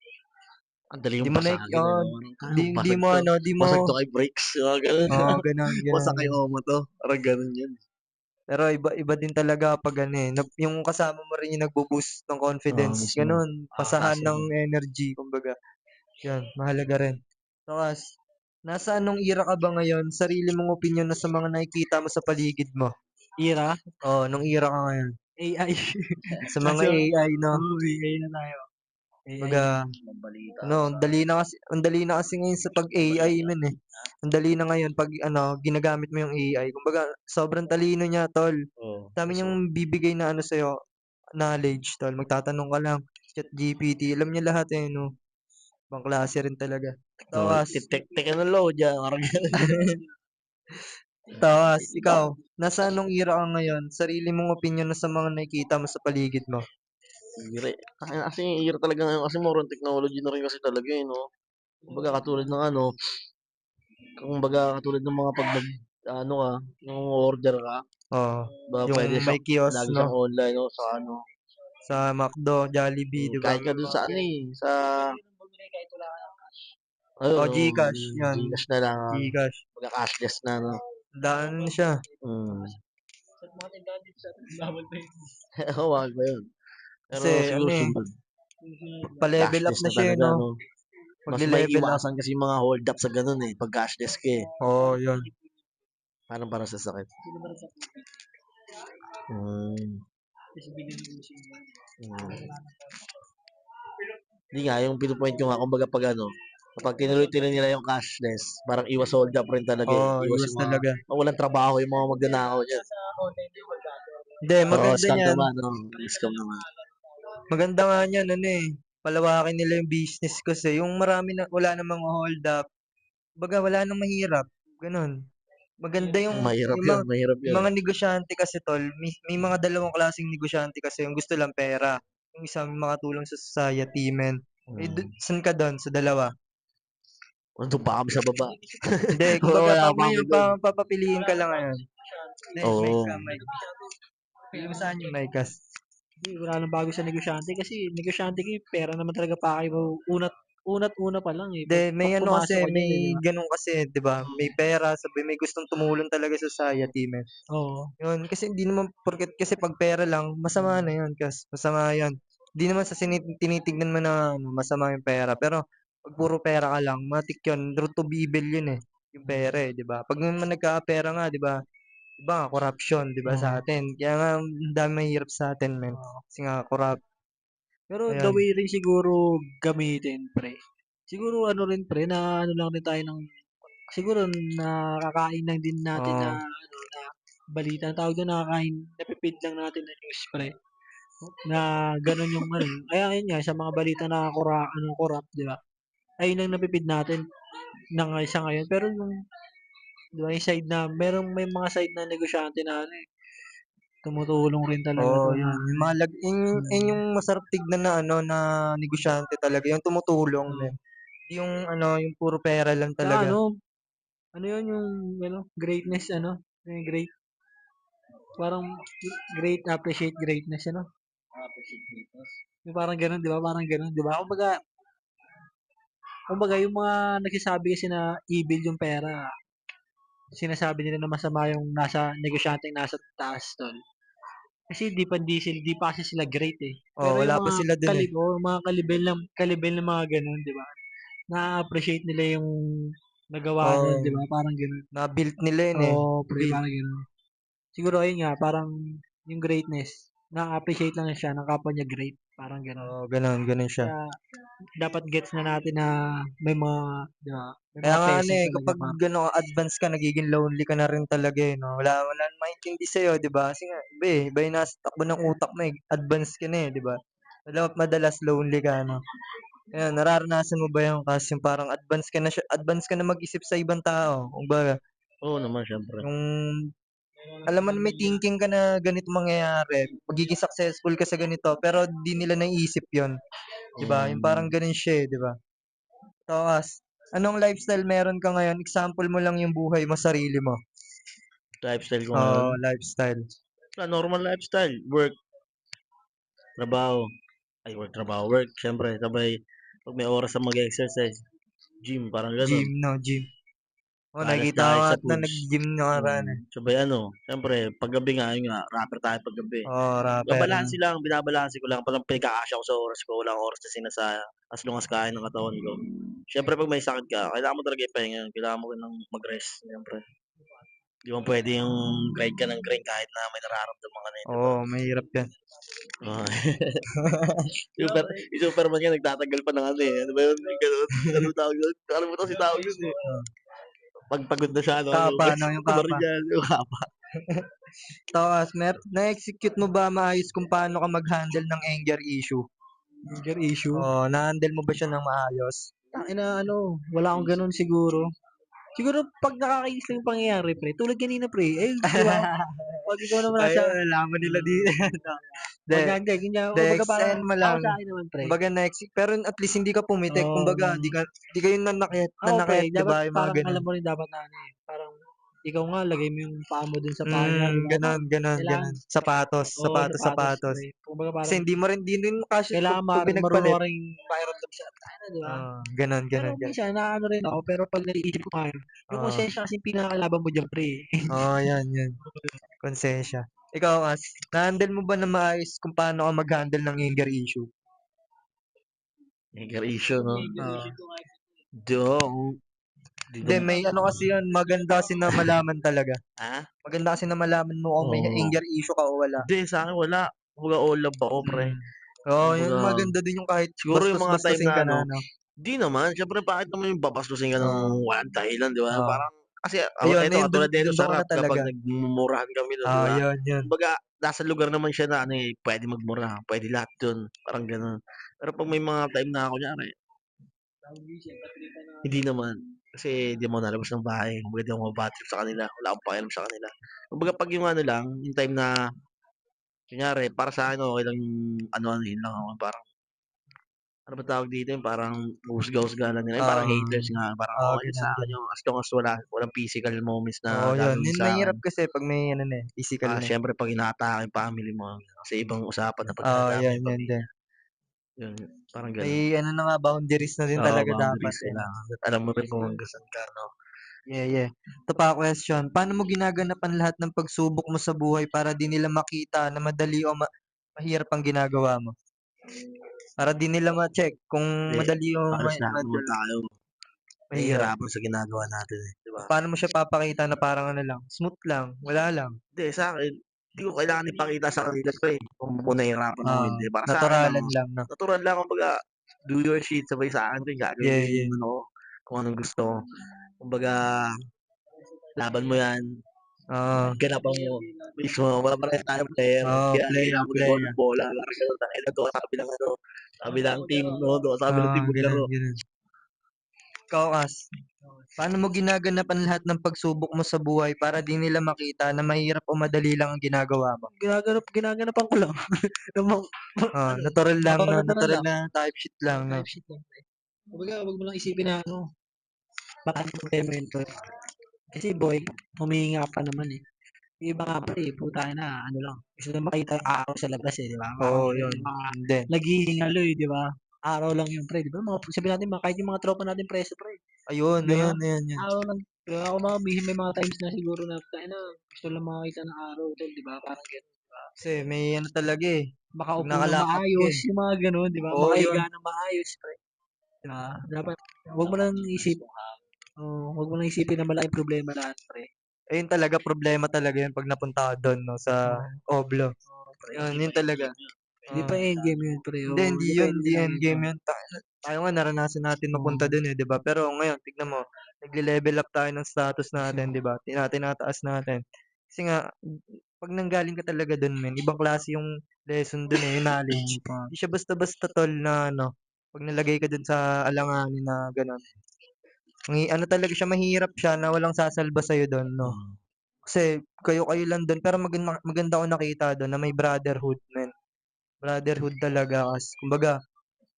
S1: Ang dali
S2: di
S1: yung
S2: mo na,
S1: pasagin eh. No?
S2: di mo
S1: Basag to kay brakes. Ganun.
S2: ganun.
S1: Basa kay Omo to. Parang ganun yun.
S2: Pero iba din talaga pag yung kasama mo rin yung nagbo-boost ng confidence.
S1: Mismo.
S2: Ganun, pasahan
S1: Kasi,
S2: ng energy, kumbaga. Yan, mahalaga rin. Tapos, nasa anong era ka ba ngayon? Sarili mong opinion na sa mga nakikita mo sa paligid mo.
S3: Ira?
S2: Nung era ka ngayon.
S3: AI.
S2: Sa mga AI, no?
S3: AI na tayo. AI.
S2: Kumbaga, ang dali na kasi ngayon sa pag-AI, men eh. Ang dali na ngayon pag ginagamit mo yung AI. Kumbaga, sobrang talino niya, tol. Dami niyang bibigay na sa'yo, knowledge, tol. Magtatanong ka lang, ChatGPT, alam niya lahat no. Ibang klase rin talaga. Tawas,
S1: Teknology. Parang ganun.
S2: ikaw, nasa anong era ka ngayon? Sarili mong opinion na sa mga nakikita mo sa paligid mo.
S1: Kasi yung year talaga ngayon, kasi more on technology na rin kasi talaga no. Kumbaga katulad ng katulad ng mga pag yung order ka,
S2: Yung
S1: pwede siya,
S2: may kiosk,
S1: lagi
S2: no?
S1: siyang online, no, sa
S2: Sa McDo, Jollibee, di ba?
S1: kahit ka dun sa ayun,
S2: Gcash, yan.
S1: Gcash na lang,
S2: Gcash.
S1: cashless na, no.
S2: Daan na siya.
S1: Wag ba yun? Pero
S2: Kasi,
S1: siguro sunod,
S2: pa-level up
S1: cashless
S2: na
S1: na
S2: siya,
S1: talaga,
S2: no?
S1: no. Mas may
S2: Magle-level up.
S1: iwasan kasi yung mga hold up sa ganun pag cashless ka
S2: Yun.
S1: Parang sa sakit. Mm. Hindi nga, yung pinupoint ko nga, kumbaga pag ano, kapag tinuloy-tuloy nila yung cashless, parang iwas hold up rin talaga eh.
S2: Oo,
S1: Iwas
S2: iwas
S1: yung mga
S2: talaga.
S1: walang trabaho yung mga magnanakaw niyan.
S2: Hindi,
S1: Oo,
S2: maganda
S1: scam
S2: niyan.
S1: naman, no? Scam naman.
S2: Maganda nga niyan, ano eh. Palawakin nila yung business kasi yung marami na wala namang hold up. Baga wala nang mahirap. Ganun. Maganda
S1: Mahirap
S2: yung
S1: yun, mahirap
S2: yung
S1: yun.
S2: mga negosyante kasi tol, may mga dalawang klaseng negosyante kasi yung gusto lang pera. Yung isa makatulong sa society, men. Eh,
S1: Mm.
S2: saan ka doon sa dalawa?
S1: Nandun pa kami sa baba.
S2: Hindi, kumbaga
S1: Wala pa kami
S2: ngayon
S1: dun.
S2: papapiliin ka lang ngayon. Hindi, mic
S1: Oo.
S2: ka, mic. Pili mo saan yung mic kas.
S3: Hindi, wala nang bago sa negosyante kasi negosyante kayo, pera naman talaga pa kayo unat-una pa lang eh.
S2: Hindi, may
S3: Pag
S2: ano
S3: pumasok
S2: kasi,
S3: ka
S2: may
S3: dyan eh, di ba?
S2: ganun kasi, 'di ba? May pera, sabi may gustong tumulong talaga sa society, men.
S3: Oo.
S2: Yun, kasi hindi naman porket kasi pag pera lang, masama na yun, masama yan. Hindi naman sa tinitignan mo na ano, masama yung pera, pero pag puro pera ka lang, matik yun, root to evil yun eh, yung pera eh, 'di ba? Pag naman nagkakapera nga, 'di ba nga, corruption, 'di ba
S3: Oo.
S2: sa atin? Kaya nga, ang dami mahirap sa atin, men. Kasi nga, corrupt.
S3: Pero the
S2: Ayan.
S3: way rin siguro gamitin, pre. Siguro ano rin, pre, na ano lang rin tayo ng siguro nakakain lang din natin na
S2: Oo.
S3: ano na balita. Ang tawag doon nakakain, napipid lang natin na news, pre. Na ganun yung ano. Kaya ayun nga, sa mga balita na corrupt, di ba? Ayun lang napipid natin ng isa ngayon. Pero yung, di ba, yung side na, may mga side na negosyante na ano eh, tumutulong rin talaga
S2: Oo,
S3: to na,
S2: yun. Yung, yun yung masarap tignan na ano na negosyante talaga, yung tumutulong, men. Yung ano, yung puro pera lang
S3: tsaka
S2: talaga.
S3: ano yun yung, ano, greatness, ano, yung great, parang great, appreciate greatness, ano? Yung parang ganun, di ba? Parang ganun, di ba? Kumbaga, yung mga nagsasabi kasi na evil yung pera, sinasabi nila na masama yung nasa negosyanteng nasa taas tol. Kasi di pa kasi sila great eh.
S2: Oh,
S3: Pero yung
S2: wala pa
S3: mga
S2: sila dun eh.
S3: mga kalibel ng mga ganun, di ba? Na-appreciate nila yung nagawa nun, di
S2: Oh,
S3: ba? Parang ganun.
S2: na-built nila yun eh.
S3: Oo, pre,
S2: Build.
S3: parang ganun. Siguro ayun nga, parang yung greatness, na-appreciate lang siya ng kapwa niya great. Parang ganun.
S2: Oh, ganun, ganun siya.
S3: Kaya dapat gets na natin na may mga, di ba? May
S2: Kaya
S3: mga
S2: nga ano
S3: blessings
S2: eh,
S3: talaga
S2: kapag
S3: pa.
S2: gano advance ka, nagiging lonely ka na rin talaga eh, no? Wala nang maintindi sa'yo, di ba? Kasi nga, iba yung nasa takbo ng utak mo eh. Advance ka na eh, di ba? Madalas lonely ka, no? Ayan, nararanasan mo ba yung kasi yung parang advance ka na mag-isip sa ibang tao? Kumbaga,
S1: Oo naman, syempre.
S2: yung alam mo na may thinking ka na ganito mangyayari, magiging successful ka sa ganito, pero di nila naisip yon, 'di ba? Yung parang
S1: Mm,
S2: ganun siya, eh, 'di ba? Tapos, anong lifestyle meron ka ngayon? Example mo lang yung buhay mo, sarili mo.
S1: lifestyle ko ngayon.
S2: Lifestyle.
S1: Normal lifestyle. Work, trabaho. Ay, work, trabaho, work. Syempre, sabay, pag may oras na mag-exercise, gym, parang ganun.
S2: Gym, no, gym. Oh,
S1: Kalas
S2: nakikita ko
S1: tayo
S2: nga
S1: sa
S2: na
S1: foods.
S2: nag-gym na karaan eh.
S1: Sabay ano, syempre, paggabi nga, yun nga, rapper tayo paggabi.
S2: Rapper,
S1: Babalanse lang, binabalanse ko lang. Parang pinagkakasya ko sa oras ko. Walang oras na sinasayang. As long as kaya ng katawan ko. Siyempre, pag may sakit ka, kailangan mo talaga ipahinga yun. Kailangan mo ng mag-rest. Siyempre. Di mo pwede yung grind ka ng grind kahit na may nararamdaman ka na yun, di ba?
S2: Mahirap yan.
S1: Ah, yung Superman nga, nagtatagal pa ng ano eh. Ano ba yun? Yung ganun. Ano tawag yun? Ano mo si tawag yun eh.
S2: Oh.
S1: Pag pagod na siya, ano,
S2: Kapa, no, yung
S1: kumari
S2: kapa.
S1: yan, yung kapa.
S2: Tapos, na-execute mo ba maayos kung paano ka mag-handle ng anger issue?
S3: Major issue.
S2: Na-handle mo ba siya ng maayos?
S3: Tangina ano, wala akong ganun siguro. Siguro pag nakakainis lang yung pangyayari, pre. Tulad kanina, pre. Eh, di ba? Pag ikaw naman nasa,
S2: Ayun, nalaman nila dito.
S3: wag
S2: De,
S3: nga, hindi.
S2: de
S3: Kumbaga parang,
S2: extend mo
S3: ako
S2: lang.
S3: sa akin naman, pre.
S2: Kumbaga pero at least hindi ka pumitik. Kumbaga,
S3: Um,
S2: di kayo
S3: ako, pre,
S2: nanakit, di
S3: dapat
S2: ba? Yung mga
S3: parang
S2: ganun.
S3: alam mo rin dapat na ano eh. Parang, ikaw nga, lagay mo yung paa mo dun sa paa niya, di ba?
S2: Ganun,
S3: Parang,
S2: ganun,
S3: kailangan,
S2: ganun. Sapatos,
S3: oo,
S2: sapatos,
S3: sapatos,
S2: sapatos.
S3: pre. Kumbaga
S2: Kasi
S3: parang,
S2: di rin kasi
S3: kailangan
S2: pag
S3: marunong
S2: pinagpalit.
S3: ka rin pakiramdam sa tayo, di ba?
S2: Ganun,
S3: Pero
S2: ganun, ganun.
S3: minsan, naano rin ako, pero pag naiisip ko ngayon, yung
S2: Oo,
S3: konsensya kasi yung pinakalaban mo dyan, pre.
S2: yan, yan. Konsensya. Ikaw, na-handle mo ba na maayos kung paano ka mag-handle ng anger issue?
S1: Anger issue, no?
S2: Oo.
S1: Do, di
S2: Hindi,
S1: naman.
S2: may ano kasi yun, maganda kasi na malaman talaga.
S1: Ha?
S2: Maganda kasi na malaman mo kung may
S1: Oo.
S2: anger issue ka o wala.
S1: Hindi, sa akin wala. Kumbaga all love ako pre.
S2: Mm. Oo, yun
S1: Kumbaga,
S2: maganda din yung kahit
S1: siguro yung mga time
S2: bastos-bastusin
S1: na
S2: ka
S1: ano,
S2: na, no?
S1: di naman, siyempre bakit naman yung babastusin ka ng
S2: Oo,
S1: walang dahilan, di ba?
S2: oo.
S1: Parang, kasi
S2: Ayun,
S1: eto
S2: ayun dun
S1: katulad nito
S2: dun
S1: sa
S2: ka na
S1: rap
S2: talaga.
S1: kapag nagmumurahan kami dun, di ba?
S2: Yun.
S1: Kumbaga, nasa lugar naman siya na ano eh, pwede magmura, pwede lahat dun, parang gano'n. Pero pag may mga time na kunyari, hindi naman. Kasi di mo nalabas ng bahay, kumbaga di ako maba sa kanila, wala akong pakialam sa kanila. Kumbaga pag yung ano lang, yung time na kunyari para sa'kin okey lang yung ano-anuhin lang ako, parang ano ba tawag dito, yung parang husga-husga lang nila, yung parang
S2: Oo,
S1: haters nga, parang okey lang
S2: ganun,
S1: sa'kin
S2: ganun.
S1: yung as long as walang physical moments
S2: Oo,
S1: na
S2: yun.
S1: gagawin
S2: Yun
S1: sa'kin.
S2: mahirap kasi 'pag may ano na, physical na.
S1: Siyempre 'pag inaatake yung family mo, kasi ibang usapan na 'pag
S2: Oo,
S1: dinadamay yung
S2: yun din.
S1: pamilya, yun, parang
S2: May
S1: gano'n.
S2: ano na nga, boundaries na din
S1: Oo,
S2: talaga dapat,
S1: boundaries
S2: eh, 'no?
S1: kailangan at alam mo rin kung hanggang saan ka 'no.
S2: Yeah. Ito pa question, paano mo ginaganapan lahat ng pagsubok mo sa buhay para di nila makita na madali o mahirap ang ginagawa mo? Para di nila ma-check kung
S1: Hindi,
S2: madali o
S1: halos lahat naman tayo
S2: mahirap.
S1: nahihirapan sa ginagawa natin, eh, 'di ba?
S2: Paano mo siya papakita na parang ano lang, smooth lang, wala lang?
S1: Hindi sa'kin, hindi ko kailangan ipakita sa kanila 'to, eh, kung nahihirapan ako o hindi. Para sa'kin lang,
S2: Naturalan lang, 'no?
S1: natural lang kumbaga do your shit, sabay sa'kin din gagawin ko yung
S2: Yeah.
S1: ano ko, kung anong gusto ko. Kumbaga laban mo 'yan,
S2: Oo.
S1: ganapan mo, mismo pare-parehas tayong player, kaya
S2: Player,
S1: kailangan maggawa
S2: player.
S1: ng bola, parang gano'n. Tangina doon ka sa kabilang ano, kabilang team 'no, doon ka sa kabilang team
S2: Ganun,
S1: maglaro.
S2: ganun. Ikaw, Kas, paano mo ginaganapan lahat ng pagsubok mo sa buhay para di nila makita na mahirap o madali lang ang ginagawa mo?
S3: Ginaganapan ko lang namang ano,
S2: Natural lang, no?
S3: natural
S2: Natural
S3: lang,
S2: na type shit lang, no?
S3: type shit lang pre. Kumbaga wag mo lang isipin na ano, malaking problema yun pre. Kasi boy, humihinga ka pa naman, eh. Yung iba nga pre, putang ina ano lang, gusto lang makita yung araw sa labas, eh, 'di ba? Parang
S2: Oo,
S3: yun
S2: yun.
S3: yung mga
S2: Yun din.
S3: naghihingalo, eh, 'di ba? Araw lang yun pre, 'di ba sabihin natin kahit yung mga tropa natin preso pre,
S2: Ayun,
S3: 'di ba?
S2: yun.
S3: Araw lang, 'di ba? Ako mga minsan may mga times na siguro na tangina gusto lang makakita ng araw tol, 'di ba? Parang gano'n, 'di ba?
S2: Kasi may ano talaga eh. Pag
S3: Makaupo ng
S2: nakalakad ka
S3: maayos,
S2: eh.
S3: yung mga gano'n, 'di ba?
S2: Oo, yun.
S3: Makahiga ng maayos pre, 'di ba? Dapat wag mo lang wag mo lang isipin na malaking problema lahat pre.
S2: Ayun talaga, problema talaga yun pag napunta ka doon, no, sa
S3: Oo,
S2: Oblo.
S3: oo pre.
S2: Yun talaga.
S3: Hindi pa
S2: Oo.
S3: endgame yun pre,
S2: Hindi,
S3: oo,
S2: hindi yun,
S3: depende
S2: hindi
S3: lang yun,
S2: endgame yun. Tayo nga naranasan natin mapunta
S3: oo.
S2: dun eh, 'di ba? Pero ngayon, tignan mo, nagle-level up tayo ng status natin, 'di ba? Tinataas natin. Kasi nga, pag nanggaling ka talaga dun, men, ibang klase yung lesson dun eh, yung knowledge.
S3: Oo pa.
S2: Hindi siya basta-basta tol na ano, pag nalagay ka dun sa alanganin na gano'n. Ano talaga siya, mahirap siya na walang sasalba sa'yo dun, 'no?
S1: Oo,
S2: Kasi kayo-kayo lang dun, pero maganda ko nakita dun na may brotherhood, men. Brotherhood talaga kas kumbaga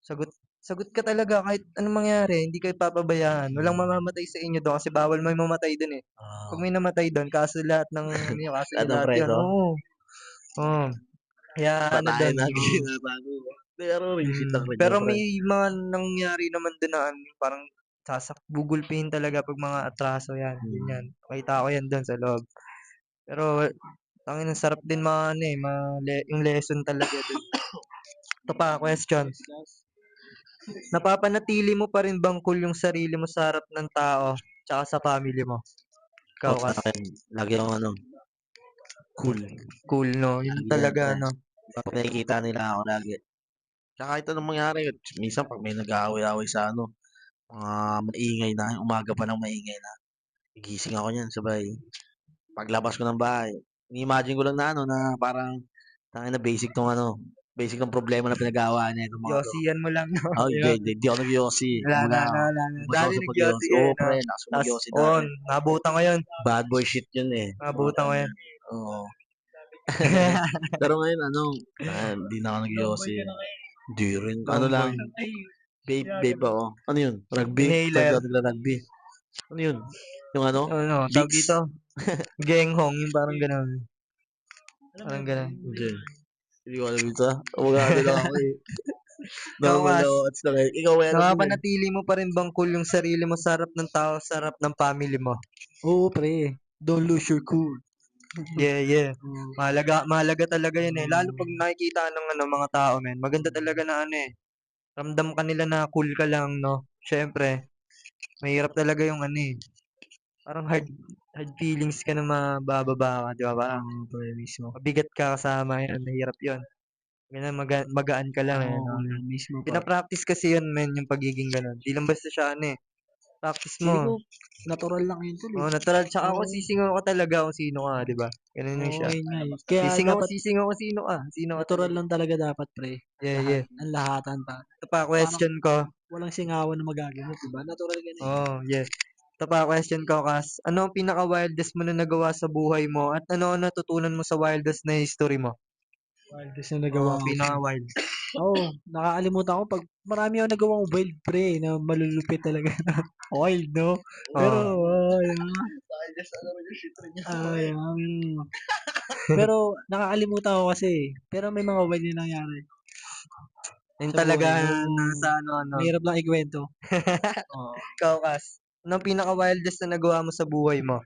S2: sagot sagot ka talaga kahit anong mangyari, hindi kayo papabayaan. Walang mamamatay sa inyo dun kasi bawal may mamatay dun, eh. 'Pag may namatay dun kaso lahat ng ano yun, kaso
S1: lahat
S2: niyo
S1: ng
S2: lahat yun,
S1: preso,
S2: oo. Oo, kaya ano
S1: patayin
S2: dun,
S1: na
S2: oo.
S1: ginagago mo. Pero legit lang rin yun
S2: Pero
S1: pre.
S2: may mga nangyari naman dun na ano, parang gugulpihin talaga 'pag mga atraso yan, ganyan. Nakita ko yan dun sa loob. Pero tangina sarap din ano, eh, yung lesson talaga dun. Ito pa, question. Napapanatili mo pa rin bang cool yung sarili mo sa harap ng tao tsaka sa family mo? Ikaw,
S1: Oo,
S2: Kas.
S1: sa'kin lagi akong ano, cool,
S2: Cool, no? Yun
S1: lagi yan
S2: talaga,
S1: pre.
S2: no?
S1: 'Pag nakikita nila ako lagi, tsaka kahit anong mangyari, minsan 'pag may nag-aaway-away sa ano, mga maingay na, umaga pa ng maingay na, gigising ako niyan sabay. Paglabas ko ng bahay, ini-imagine ko lang na ano, na parang tangina basic tong problema na pinag-aawaan niya itong mga 'to.
S2: Yossian mo lang, no?
S1: Hindi,
S2: Yun.
S1: hindi ako nag-yosi. Kumbaga,
S2: Wala na.
S1: labas ako
S2: Dati
S1: sa
S2: nag-yossi
S1: pag-yosi.
S2: ka,
S1: Oo
S2: eh, no?
S1: pre, lakas ko
S2: Tas,
S1: mag-yosi dati.
S2: nabutan ko yun.
S1: Bad boy shit yun, eh, mga
S2: Nabutan ko
S1: time na
S2: yun.
S1: yun. Oo. Pero ngayon ano, hindi na ako nag-yosi. Hindi rin, ano lang,
S2: Tomboy.
S1: vape ako. Ano yun? Rugby? Start
S2: Inhaler.
S1: ako nagla-rugby. Ano yun? Yung ano?
S2: Ano, tawag
S1: Vicks?
S2: dito? Genghong, yung parang ganun. Parang ganun.
S1: Hindi. Hindi ko alam ito. Kumbaga ano lang ako eh.
S2: Ikaw,
S1: Normal na
S2: Kas,
S1: watch lang eh. Ikaw meron din eh.
S2: napapanatili mo pa rin bang cool yung sarili mo sa harap ng tao, sa harap ng family mo?
S3: Oo pre, don't lose your cool.
S2: Yeah.
S3: Oo,
S2: Mahalaga talaga yun eh. Lalo pag nakikita ng ano, mga tao, men. Maganda talaga na ano eh. Ramdam ka nila na cool ka lang, no? Siyempre, mahirap talaga yung ano eh. Parang hard feelings ka na mabababa ka, di ba? Parang
S3: oo pre mismo.
S2: mabigat ka kasama yan. Mahirap yun. Ganun, magaan ka lang,
S3: Oo,
S2: no?
S3: yan mismo, par.
S2: Pina-practice kasi yun, men, yung pagiging ganun. Di lang basta siya, practice
S3: Feeling ko
S2: mo.
S3: natural lang yun tol, eh.
S2: Oh, natural. Tsaka
S3: Oo,
S2: kung sisingaw ka talaga kung sino ka, di ba? Ganun yun
S3: oo,
S2: siya.
S3: yun nga, eh. Kaya
S2: Sisingaw,
S3: dapat
S2: sisingaw kung sino ka
S3: natural
S2: talaga.
S3: lang talaga dapat, pre.
S2: Yeah,
S3: Lahat,
S2: yeah.
S3: ang lahatan pa.
S2: Ito pa,
S3: Parang
S2: question ko.
S3: walang singawan na magagamit, di ba? Natural ka na, eh.
S2: Oh, yeah. Ito pa, question ko, Kas. Ano ang pinaka-wildest mo na nagawa sa buhay mo? At ano ang natutunan mo sa wildest na history mo?
S3: Wildest na nagawa
S2: Oh,
S3: ko, pre.
S2: pinaka-wild.
S3: Oo, nakakalimutan ko pag marami akong nagawang wild, pre, na malulupit talaga na wild, no? Pero,
S2: Oh,
S3: meron. Pero nakakalimutan ko kasi, eh. Pero may mga wild na nangyari
S2: yun
S3: sa buhay.
S2: talaga
S3: Oo,
S2: nasa ano.
S3: mahirap lang ikwento. Oo.
S2: Ikaw, Kas. Ano ang pinaka-wildest na nagawa mo sa buhay mo?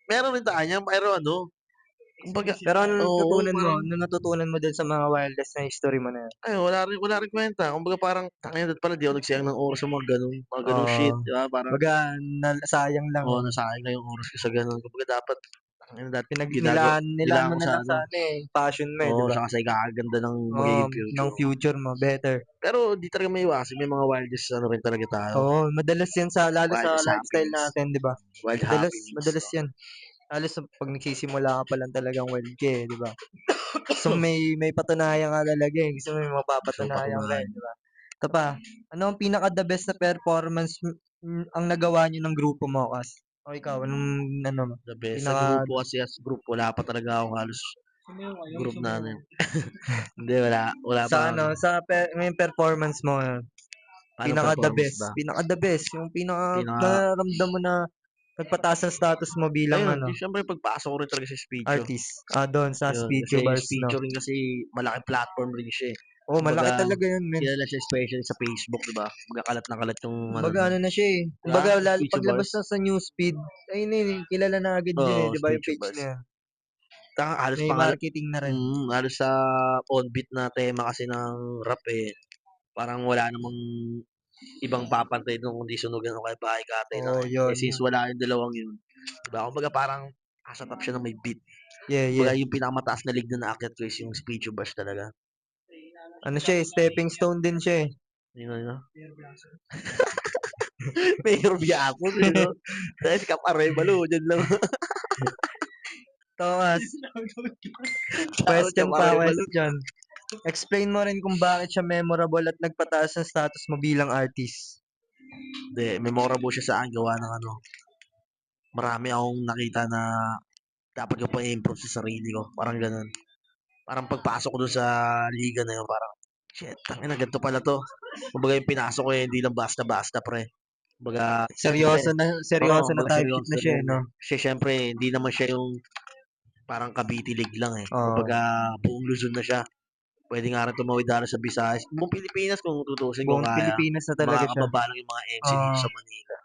S1: Meron rin tayo niyan, pero kumbaga,
S2: Pero ano
S1: oo,
S2: natutunan mo?
S1: parang,
S2: Ano natutunan mo din sa mga wildest na history mo na yun?
S1: wala rin kwenta. Kumbaga parang, tangina dapat pala, di ako nagsayang ng oras sa mga ganung shit,
S2: Oo.
S1: di ba? Parang,
S2: Baga, sayang lang
S1: oo,
S2: eh.
S1: nasayang na yung oras ko sa ganun. Kumbaga dapat, tangina dati,
S2: Nilaan mo
S1: ko
S2: na
S1: sa
S2: lang sa ano eh, passion mo eh, di
S1: oo,
S2: ba?
S1: saka sa ikakaganda ng
S2: Oo,
S1: magiging
S2: ng
S1: future.
S2: future mo, better.
S1: Pero di talaga may iwasan, may mga wildest rin talaga tayo.
S2: Oo, madalas yan lalo sa
S1: Wildest
S2: lifestyle
S1: happenings.
S2: natin, di ba?
S1: Wild
S2: Madalas,
S1: happenings,
S2: madalas
S1: no?
S2: yan. Lalo sa pag nagsisimula ka pa lang talagang wild ka eh, di ba? Gusto mo may patunayan ka talaga eh. Gusto mo may
S1: So,
S2: mapapatunayan ka eh,
S1: patunayan.
S2: di ba? Ito pa, ano ang pinaka-the best na performance ang nagawa niyo ng grupo mo, Kas? O ikaw, anong ano mo?
S1: The best. Sa
S2: Pinaka,
S1: grupo kasi, as group, wala pa talaga ako halos
S3: Sumayaw ka, yung
S1: group
S3: sumayaw.
S1: namin. Hindi, wala pa
S2: sa
S1: ako.
S2: ano, may performance mo,
S1: Paano
S2: pinaka-the
S1: performance
S2: best.
S1: ba?
S2: Pinaka-the best. Yung
S1: Pinaka,
S2: nararamdam mo na nagpataas ang status mo bilang
S1: ayun, di
S2: ano,
S1: syempre pagpasok ko rin talaga sa Speedio.
S2: artist. Doon sa
S1: Yun,
S2: Speedio
S1: kasi
S2: Bars, no?
S1: Speedio rin kasi malaking platform rin siya eh.
S2: Oh, malaki
S1: Kumbaga,
S2: talaga yun, men.
S1: kilala siya especially sa Facebook, di ba? Kumbaga kalat na kalat yung ano
S2: Kumbaga,
S1: nun.
S2: ano na siya eh.
S1: Di ba?
S2: Kumbaga,
S1: Speedio
S2: paglabas
S1: Bars.
S2: na sa newsfeed, ayun eh, kilala na agad yun eh,
S1: Oo,
S2: di ba yung
S1: Speedio
S2: page
S1: Bars.
S2: na yan?
S1: Halos
S2: May
S1: pangalan,
S2: marketing na rin.
S1: halos sa on-beat na tema kasi ng rap eh. Parang wala namang ibang papantay dun kundi sunugan o kaya bahay katay lang
S2: Oh,
S1: eh. Eh
S2: yun.
S1: since wala yung dalawang yun, diba? Kumbaga parang nasa top siya ng may beat.
S2: Yeah, yeah.
S1: Kumbaga yung pinakamataas na league na naakyat ko is yung Speedio Bash talaga.
S2: Ano siya eh, stepping stone din siya eh.
S1: Yun. Mayor Biapos eh, no? Dahil si Cap Arevalo, dyan lang.
S2: Thomas,
S1: Shoutout Cap Arevalo.
S2: question. Explain mo rin kung bakit siya memorable at nagpataas ang status mo bilang artist.
S1: Hindi, memorable siya sa akin gawa ng ano. Marami akong nakita na dapat ko pa i-improve sa sarili ko. Parang ganun. Parang pagpasok ko dun sa liga na yun, parang, shit, tangina, ganito pala to. Kumbaga yung pinasok ko eh, hindi lang basta-basta, pre. Kumbaga, siyempre,
S2: Seryoso na
S1: kumbaga
S2: type shit
S1: seryoso
S2: na siya
S1: rin.
S2: eh, no?
S1: Kasi siyempre, hindi naman siya yung parang Cavite League lang eh.
S2: Oo.
S1: Kumbaga, buong Luzon na siya. Pwede nga rin tumawid dalo sa Visayas. Buong Pilipinas kung tutusin kung
S2: Buong
S1: kaya.
S2: Pilipinas na talaga siya.
S1: Makakababa lang yung mga MC dito
S2: Oo.
S1: sa Manila.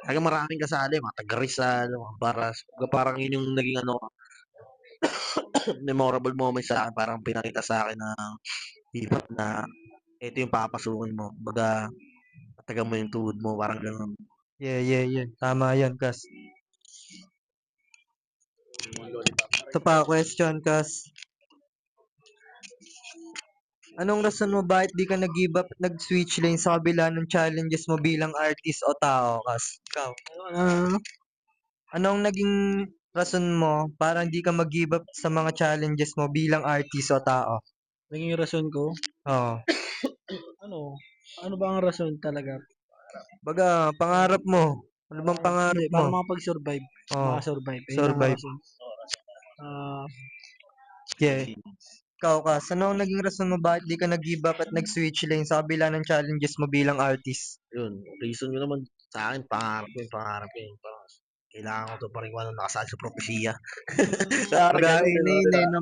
S1: Kaya maraming kasali, mga taga Rizal, mga Baras. Kumbaga, parang yun yung naging ano, memorable moment sa akin. Parang pinakita sa akin na hip-hop na ito yung papasukin mo. Kumbaga, tatagan mo yung tuhod mo, parang ganun.
S2: Yeah. Tama yan, Kas. Ito pa, question, Kas. Anong rason mo bakit di ka nag-give up at nag-switch lane sa kabila ng challenges mo bilang artist o tao, Kas? Ikaw.
S3: Ano?
S2: Anong naging rason mo para hindi ka mag-give up sa mga challenges mo bilang artist o tao?
S3: Naging rason ko?
S2: Oo.
S3: Ano? Ano ba ang rason talaga?
S2: Baga, pangarap mo. Ano bang pangarap
S3: Hindi,
S2: mo?
S3: para makapag-survive.
S2: Oo.
S3: Makasurvive. Ayun lang ang
S2: Survive.
S3: rason. Ah,
S2: Yeah. Ikaw, Kas, ano ang naging rason mo bakit di ka nag-give up at nag-switch lane sa kabila ng challenges mo bilang artist?
S1: Yun, reason ko naman sa akin, pangarap ko yun. Parang, kailangan ko to pa rin kung ano nakasaad sa propesya. Parang
S2: Baga,
S1: ganun, di ba?
S2: yun eh, na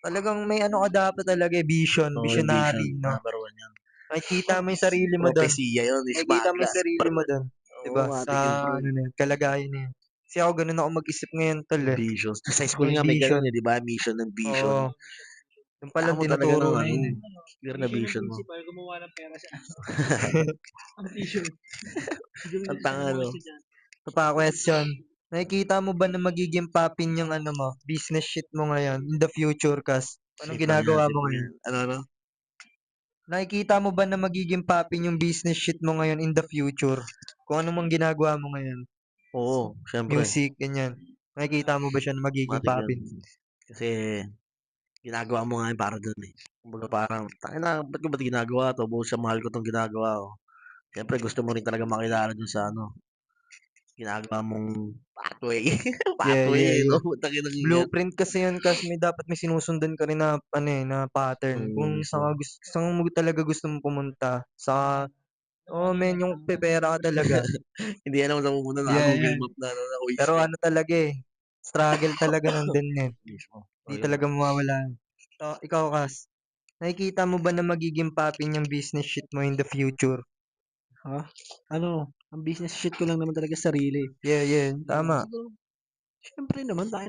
S2: talagang may ano ka dapat talaga, vision,
S1: Oo, yung vision,
S2: visionary, no?
S1: number one yan.
S2: Makikita mo yung sarili mo doon.
S1: Propesya yun,
S2: Makikita
S1: smart
S2: mo yung
S1: glass.
S2: sarili mo doon.
S1: Oo,
S2: Diba? Sa,
S1: matik yun, bro.
S2: ano na yun, kalagayan na yun. Kasi ako ganun ako mag-isip ngayon, tol eh.
S1: Visions. Sa school
S2: May
S1: nga may
S2: vision.
S1: ganun eh, di ba? Mission and vision.
S2: Oo. Yung
S1: Kailangan
S2: palang
S1: mo talaga
S2: tinuturo
S1: ng
S2: na
S1: ano,
S2: yun eh.
S1: clear na vision mo.
S3: principal, gumawa ng pera siya. Ang t-shirt.
S1: Ang tanga, no?
S2: Ito pa, question. Nakikita mo ba na magiging papin yung ano mo, business shit mo ngayon in the future, Kas? Anong
S1: Safe lang yan,
S2: ginagawa
S1: safe
S2: mo
S1: lang
S2: ngayon?
S1: yan. Ano?
S2: Nakikita mo ba na magiging popping yung business shit mo ngayon in the future? Kung ano mang ginagawa mo ngayon,
S1: Oo, siyempre.
S2: music, ganyan. Nakikita mo ba siya na magiging
S1: Matik yun.
S2: popping?
S1: Kasi ginagawa mo nga yun para dun eh. Kumbaga parang, tangina, ba't ko ba ginagawa to? Buong sa mahal ko tong ginagawa ko. Siyempre gusto mo rin talaga makilala dun sa ano, ginagawa mong pathway.
S2: Yeah,
S1: Pathway
S2: yeah,
S1: eh, no?
S2: yeah.
S1: Tangina ng yan.
S2: Blueprint kasi yun kasi dapat may sinusundan ka rin na ano eh, na pattern. Kung
S1: Mismo.
S2: saan mo talaga gusto mong pumunta, sa oh men, yung pepera ka talaga.
S1: Hindi alam saan pupunta,
S2: Yeah,
S1: naka-Google
S2: yeah.
S1: Map na, ano, na Waze
S2: Pero
S1: na.
S2: ano talaga eh, struggle talaga nandun eh.
S1: Mismo.
S2: Hindi
S1: Ayun
S2: talaga
S1: nga.
S2: mawawala. So, ikaw, Kas, nakikita mo ba na magiging popping yung business shit mo in the future?
S3: Ha? Ano, ang business shit ko lang naman talaga sarili.
S2: Yeah, yeah, tama.
S3: Siyempre naman tayo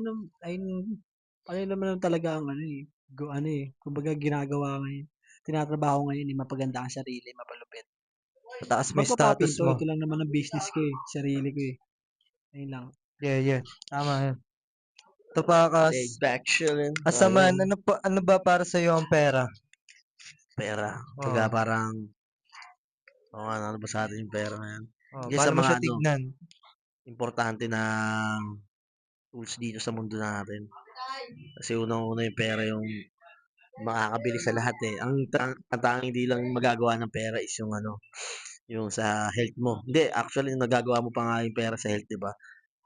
S3: naman talaga ang ano eh, kumbaga ginagawa ngayon, tinatrabaho ngayon eh, mapaganda ang sarili, mapalupit.
S2: Mataas mo yung status
S3: Magpa-papinto,
S2: mo.
S3: ito lang naman ang business ko eh, sarili ko eh. Ayun lang.
S2: Yeah, yeah. Tama yan. Ito pa, Kas.
S1: Laid back chillin'.
S2: Asaman,
S1: Ayun.
S2: ano ba para sa'yo ang pera?
S1: Pera. Kumbaga
S2: Oh,
S1: parang, ano ba sa atin yung pera na yan?
S2: oh,
S1: Hindi sa
S2: paano mo
S1: mga
S2: siya tignan?
S1: importante na tools dito sa mundo natin. Kasi unang-una yung pera yung makakabili sa lahat eh. Ang tanging di lang magagawa ng pera is yung yung sa health mo. Hindi, actually nagagawa mo pa nga yung pera sa health, 'di ba?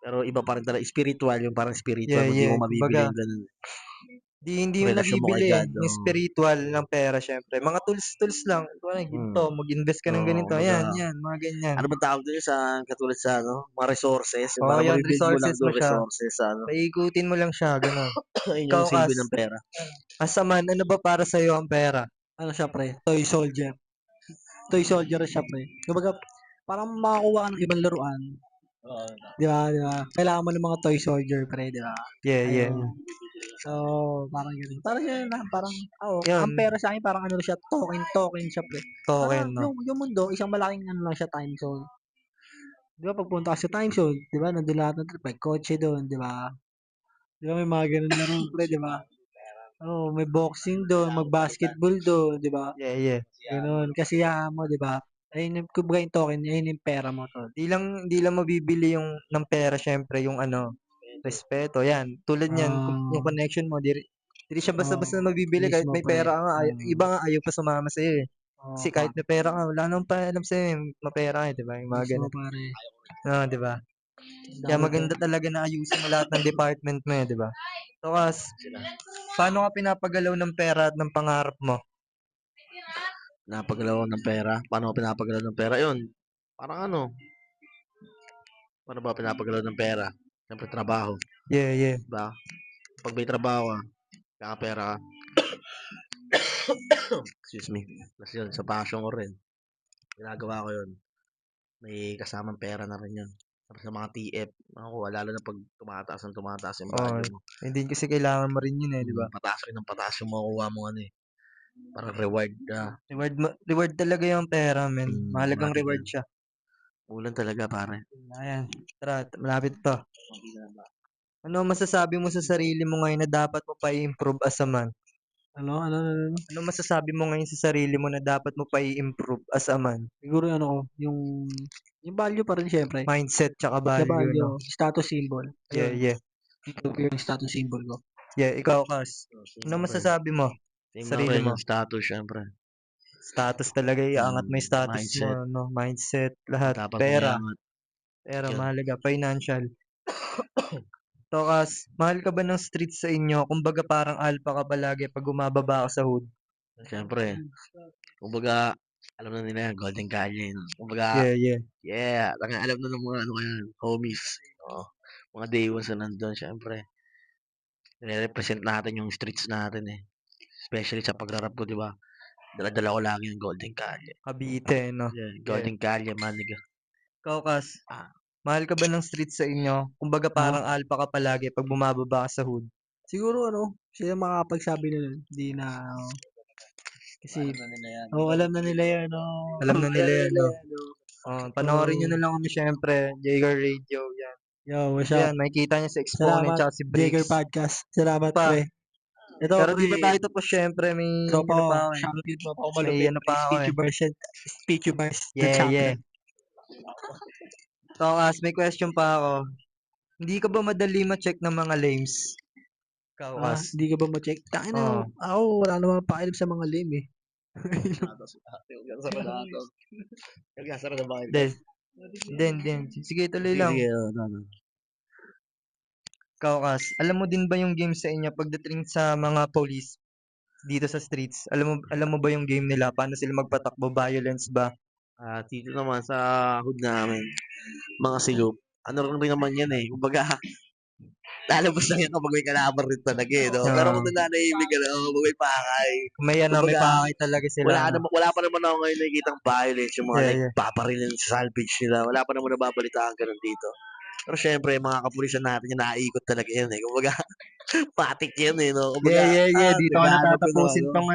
S1: Pero iba pa rin talaga spiritual, yung parang spiritual
S2: Yeah,
S1: mo, di
S2: yeah.
S1: mo mabibili
S2: Kumbaga,
S1: yung ganun.
S2: hindi mo
S1: Relasyon mo kay
S2: nabibili
S1: God,
S2: yung spiritual ng pera, syempre. Mga tools lang. Ito na,
S1: Mm.
S2: ginto, mag-invest ka ng ganito.
S1: Kumbaga,
S2: Yan, mga ganyan.
S1: ano ba tawag doon sa katulad sa mga resources, yung
S2: Oh,
S1: parang
S2: yan,
S1: mabibuild mo lang
S2: resources mo
S1: doon
S2: siya.
S1: resources sa
S2: Paikutin mo lang siya, ganun.
S1: ayun
S2: Ikaw,
S1: yung silbi
S2: Kas,
S1: ng pera.
S2: asaman, ano ba para sa'yo ang pera?
S3: Ano siya pre? Toy soldier. Toy soldier siya pre. Kumbaga, parang makakuha ka ng ibang laruan. Di ba, di ba? Kailangan mo ng mga toy soldier pre, di ba?
S2: Yeah, yeah.
S3: Ayun. So, parang gano'n. Parang yun na, parang, ang
S2: Yun,
S3: pera sa akin parang ano siya, token siya pre.
S2: token,
S3: Parang
S2: no?
S3: yung mundo, isang malaking ano lang siya, time zone. Di ba, pagpunta ka sa time zone, di ba, nandun lahat ng trip, may kotse doon, di ba? Di ba, may mga ganun laro pre, di ba? Oh, may boxing doon, mag-basketball doon, di ba?
S2: Yeah, yeah.
S3: Ganun. Kasiyahan mo, di ba? Ayun yung, kumbaga yung token, ayun yung pera mo, tol.
S2: Di lang mabibili yung ng pera, syempre, yung ano, respeto. Yan, tulad niyan, yung
S3: Ah,
S2: connection mo, di siya basta-basta mabibili kahit
S3: mismo
S2: may
S3: pre.
S2: pera ka nga. Iba nga ayaw pa sumama sa'yo eh. Kasi kahit
S3: Pare.
S2: may pera ka, wala nang pakialam sa'yo eh. Mapera ka eh, di ba? Yung mga
S3: Mismo
S2: ganun.
S3: pare.
S2: Di ba? Kaya
S3: Dapat
S2: maganda talaga na ayusin mo lahat ng department mo eh, di ba? So, Kas, paano ka pinapagalaw ng pera at ng pangarap mo?
S1: Pinapagalaw ng pera. Paano ko pinapagalaw ng pera? Yun, parang paano ba pinapagalaw ng pera? Siyempre trabaho,
S2: Yeah, yeah.
S1: diba? Pag may trabaho ka, kakapera ka. Excuse me. Tapos yun, sa passion ko rin. Ginagawa ko yun. May kasamang pera na rin yun. Tapos sa mga TF, ako, lalo na pag tumataas yung
S2: Oh,
S1: value mo.
S2: hindi kasi kailangan mo rin yun eh, di ba?
S1: Pataas rin ng pataas yung makukuha mo parang reward na.
S2: Reward talaga yung pera, men. Mahalagang
S1: Matik
S2: reward
S1: yan.
S2: siya.
S1: Ulan talaga, pare.
S2: Ayan, tara, malapit to. Ano ang masasabi mo sa sarili mo ngayon na dapat mo pa i-improve as a man?
S3: Ano?
S2: Ano masasabi mo ngayon sa sarili mo na dapat mo pa i-improve as a man?
S3: Siguro yung ano ko, yung value pa rin syempre.
S2: Mindset tsaka
S3: The
S2: value, no?
S3: value, status symbol.
S2: Yeah,
S3: Ayun,
S2: yeah.
S3: improve ko yung status symbol ko.
S2: Yeah, ikaw, Kas.
S1: Same
S2: Ano
S1: lang rin.
S2: masasabi mo
S1: Same
S2: sa
S1: lang
S2: sarili
S1: rin
S2: mo?
S1: yung status, syempre.
S2: Status talaga, iangat mo yung status mo,
S1: Mindset.
S2: no? Mindset, lahat.
S1: Dapat mo
S2: Pera.
S1: iangat.
S2: Pera,
S1: Yun.
S2: mahalaga. Financial. Tokas, mahal ka ba ng streets sa inyo? Kumbaga parang alpha ka palagi pag bumababa ka sa hood.
S1: Syempre. Kumbaga, alam na nila yan, Golden Calle. No? Kumbaga,
S2: Yeah, yeah.
S1: yeah, alam na ng mga homies. Oh, mga day ones na nandun, syempre. Nire-represent natin yung streets natin eh. Especially sa pagrarap ko, di ba? Dala-dala ko lagi yung Golden Calle.
S2: Cavite, no?
S1: Yeah,
S2: Yeah.
S1: Golden Calle, maniga.
S2: Tokas,
S1: Ah,
S2: mahal ka ba ng streets sa inyo? Kumbaga
S3: Ah,
S2: parang alpha ka palagi pag bumababa ka sa hood.
S3: siguro sila makakapagsabi na nun. Hindi na, kasi,
S1: alam na nila yan.
S3: alam na nila yan,
S2: Alam na nila yan, no?
S3: oh.
S2: Panoorin nyo na lang kami syempre. Jager Radio, yan.
S3: Yo, what's
S2: So
S3: up?
S2: yan, makikita nyo sa Exponent
S3: Salamat,
S2: tsaka si
S3: Jager
S2: Breaks.
S3: Podcast. Salamat,
S2: Pa,
S3: pre. Ito,
S2: Pero di
S3: pre,
S2: pa tayo tapos, syempre, may
S3: tropa
S2: ano
S3: ko,
S2: pa ako eh.
S3: shoutout yung tropa ko
S2: May
S3: malupit,
S2: ano
S3: pre,
S2: pa ako eh.
S3: Speechy Bars, the
S2: Yeah, yeah.
S3: champion.
S2: Tokas, may question pa ako. Hindi ka ba madali ma-check ng mga lames?
S3: Ah,
S2: Kaukas.
S3: hindi ka ba ma-check? Tangina,
S2: Oo.
S3: ako, wala naman pakialam sa mga lame eh.
S1: Nagkasara na ba kayo?
S2: Then, then. Sige, tuloy
S1: Sige,
S2: lang.
S1: sige. Ano.
S2: Kaukas, alam mo din ba yung game sa inyo pagdating sa mga police dito sa streets? Alam mo ba yung game nila? Paano sila magpatakbo? Violence ba?
S1: Dito naman sa hood namin, mga silop. Ano rin naman yan eh. Kumbaga, lalabas lang yan kapag may kalaban rin talaga eh, no? Pero
S2: Ah,
S1: kung nananahimik ka, no? Kapag may pakay.
S2: may ano, may
S1: Kumbaga,
S2: pakay talaga sila. Ano.
S1: wala pa naman ako ngayon nakikitang violence, yung mga
S2: Yeah, yeah.
S1: nagpaparilin sa salvage nila. Wala pa naman nababalitaan ganun dito. Pero syempre, mga kapulisan natin yung naiikot talaga yan eh. Kumbaga, patik yan eh, no? Kumbaga,
S2: Yeah. Dito ko
S1: naghahanap yun ng
S2: natatapusin
S1: ano.
S2: tong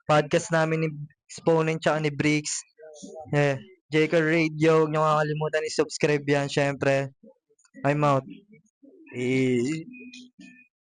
S2: podcast namin ni Exponent tsaka ni Bricks. Yeah. Jacob Radio, huwag niyo kakalimutan i-subscribe yan, syempre. I'm out.
S1: Eh,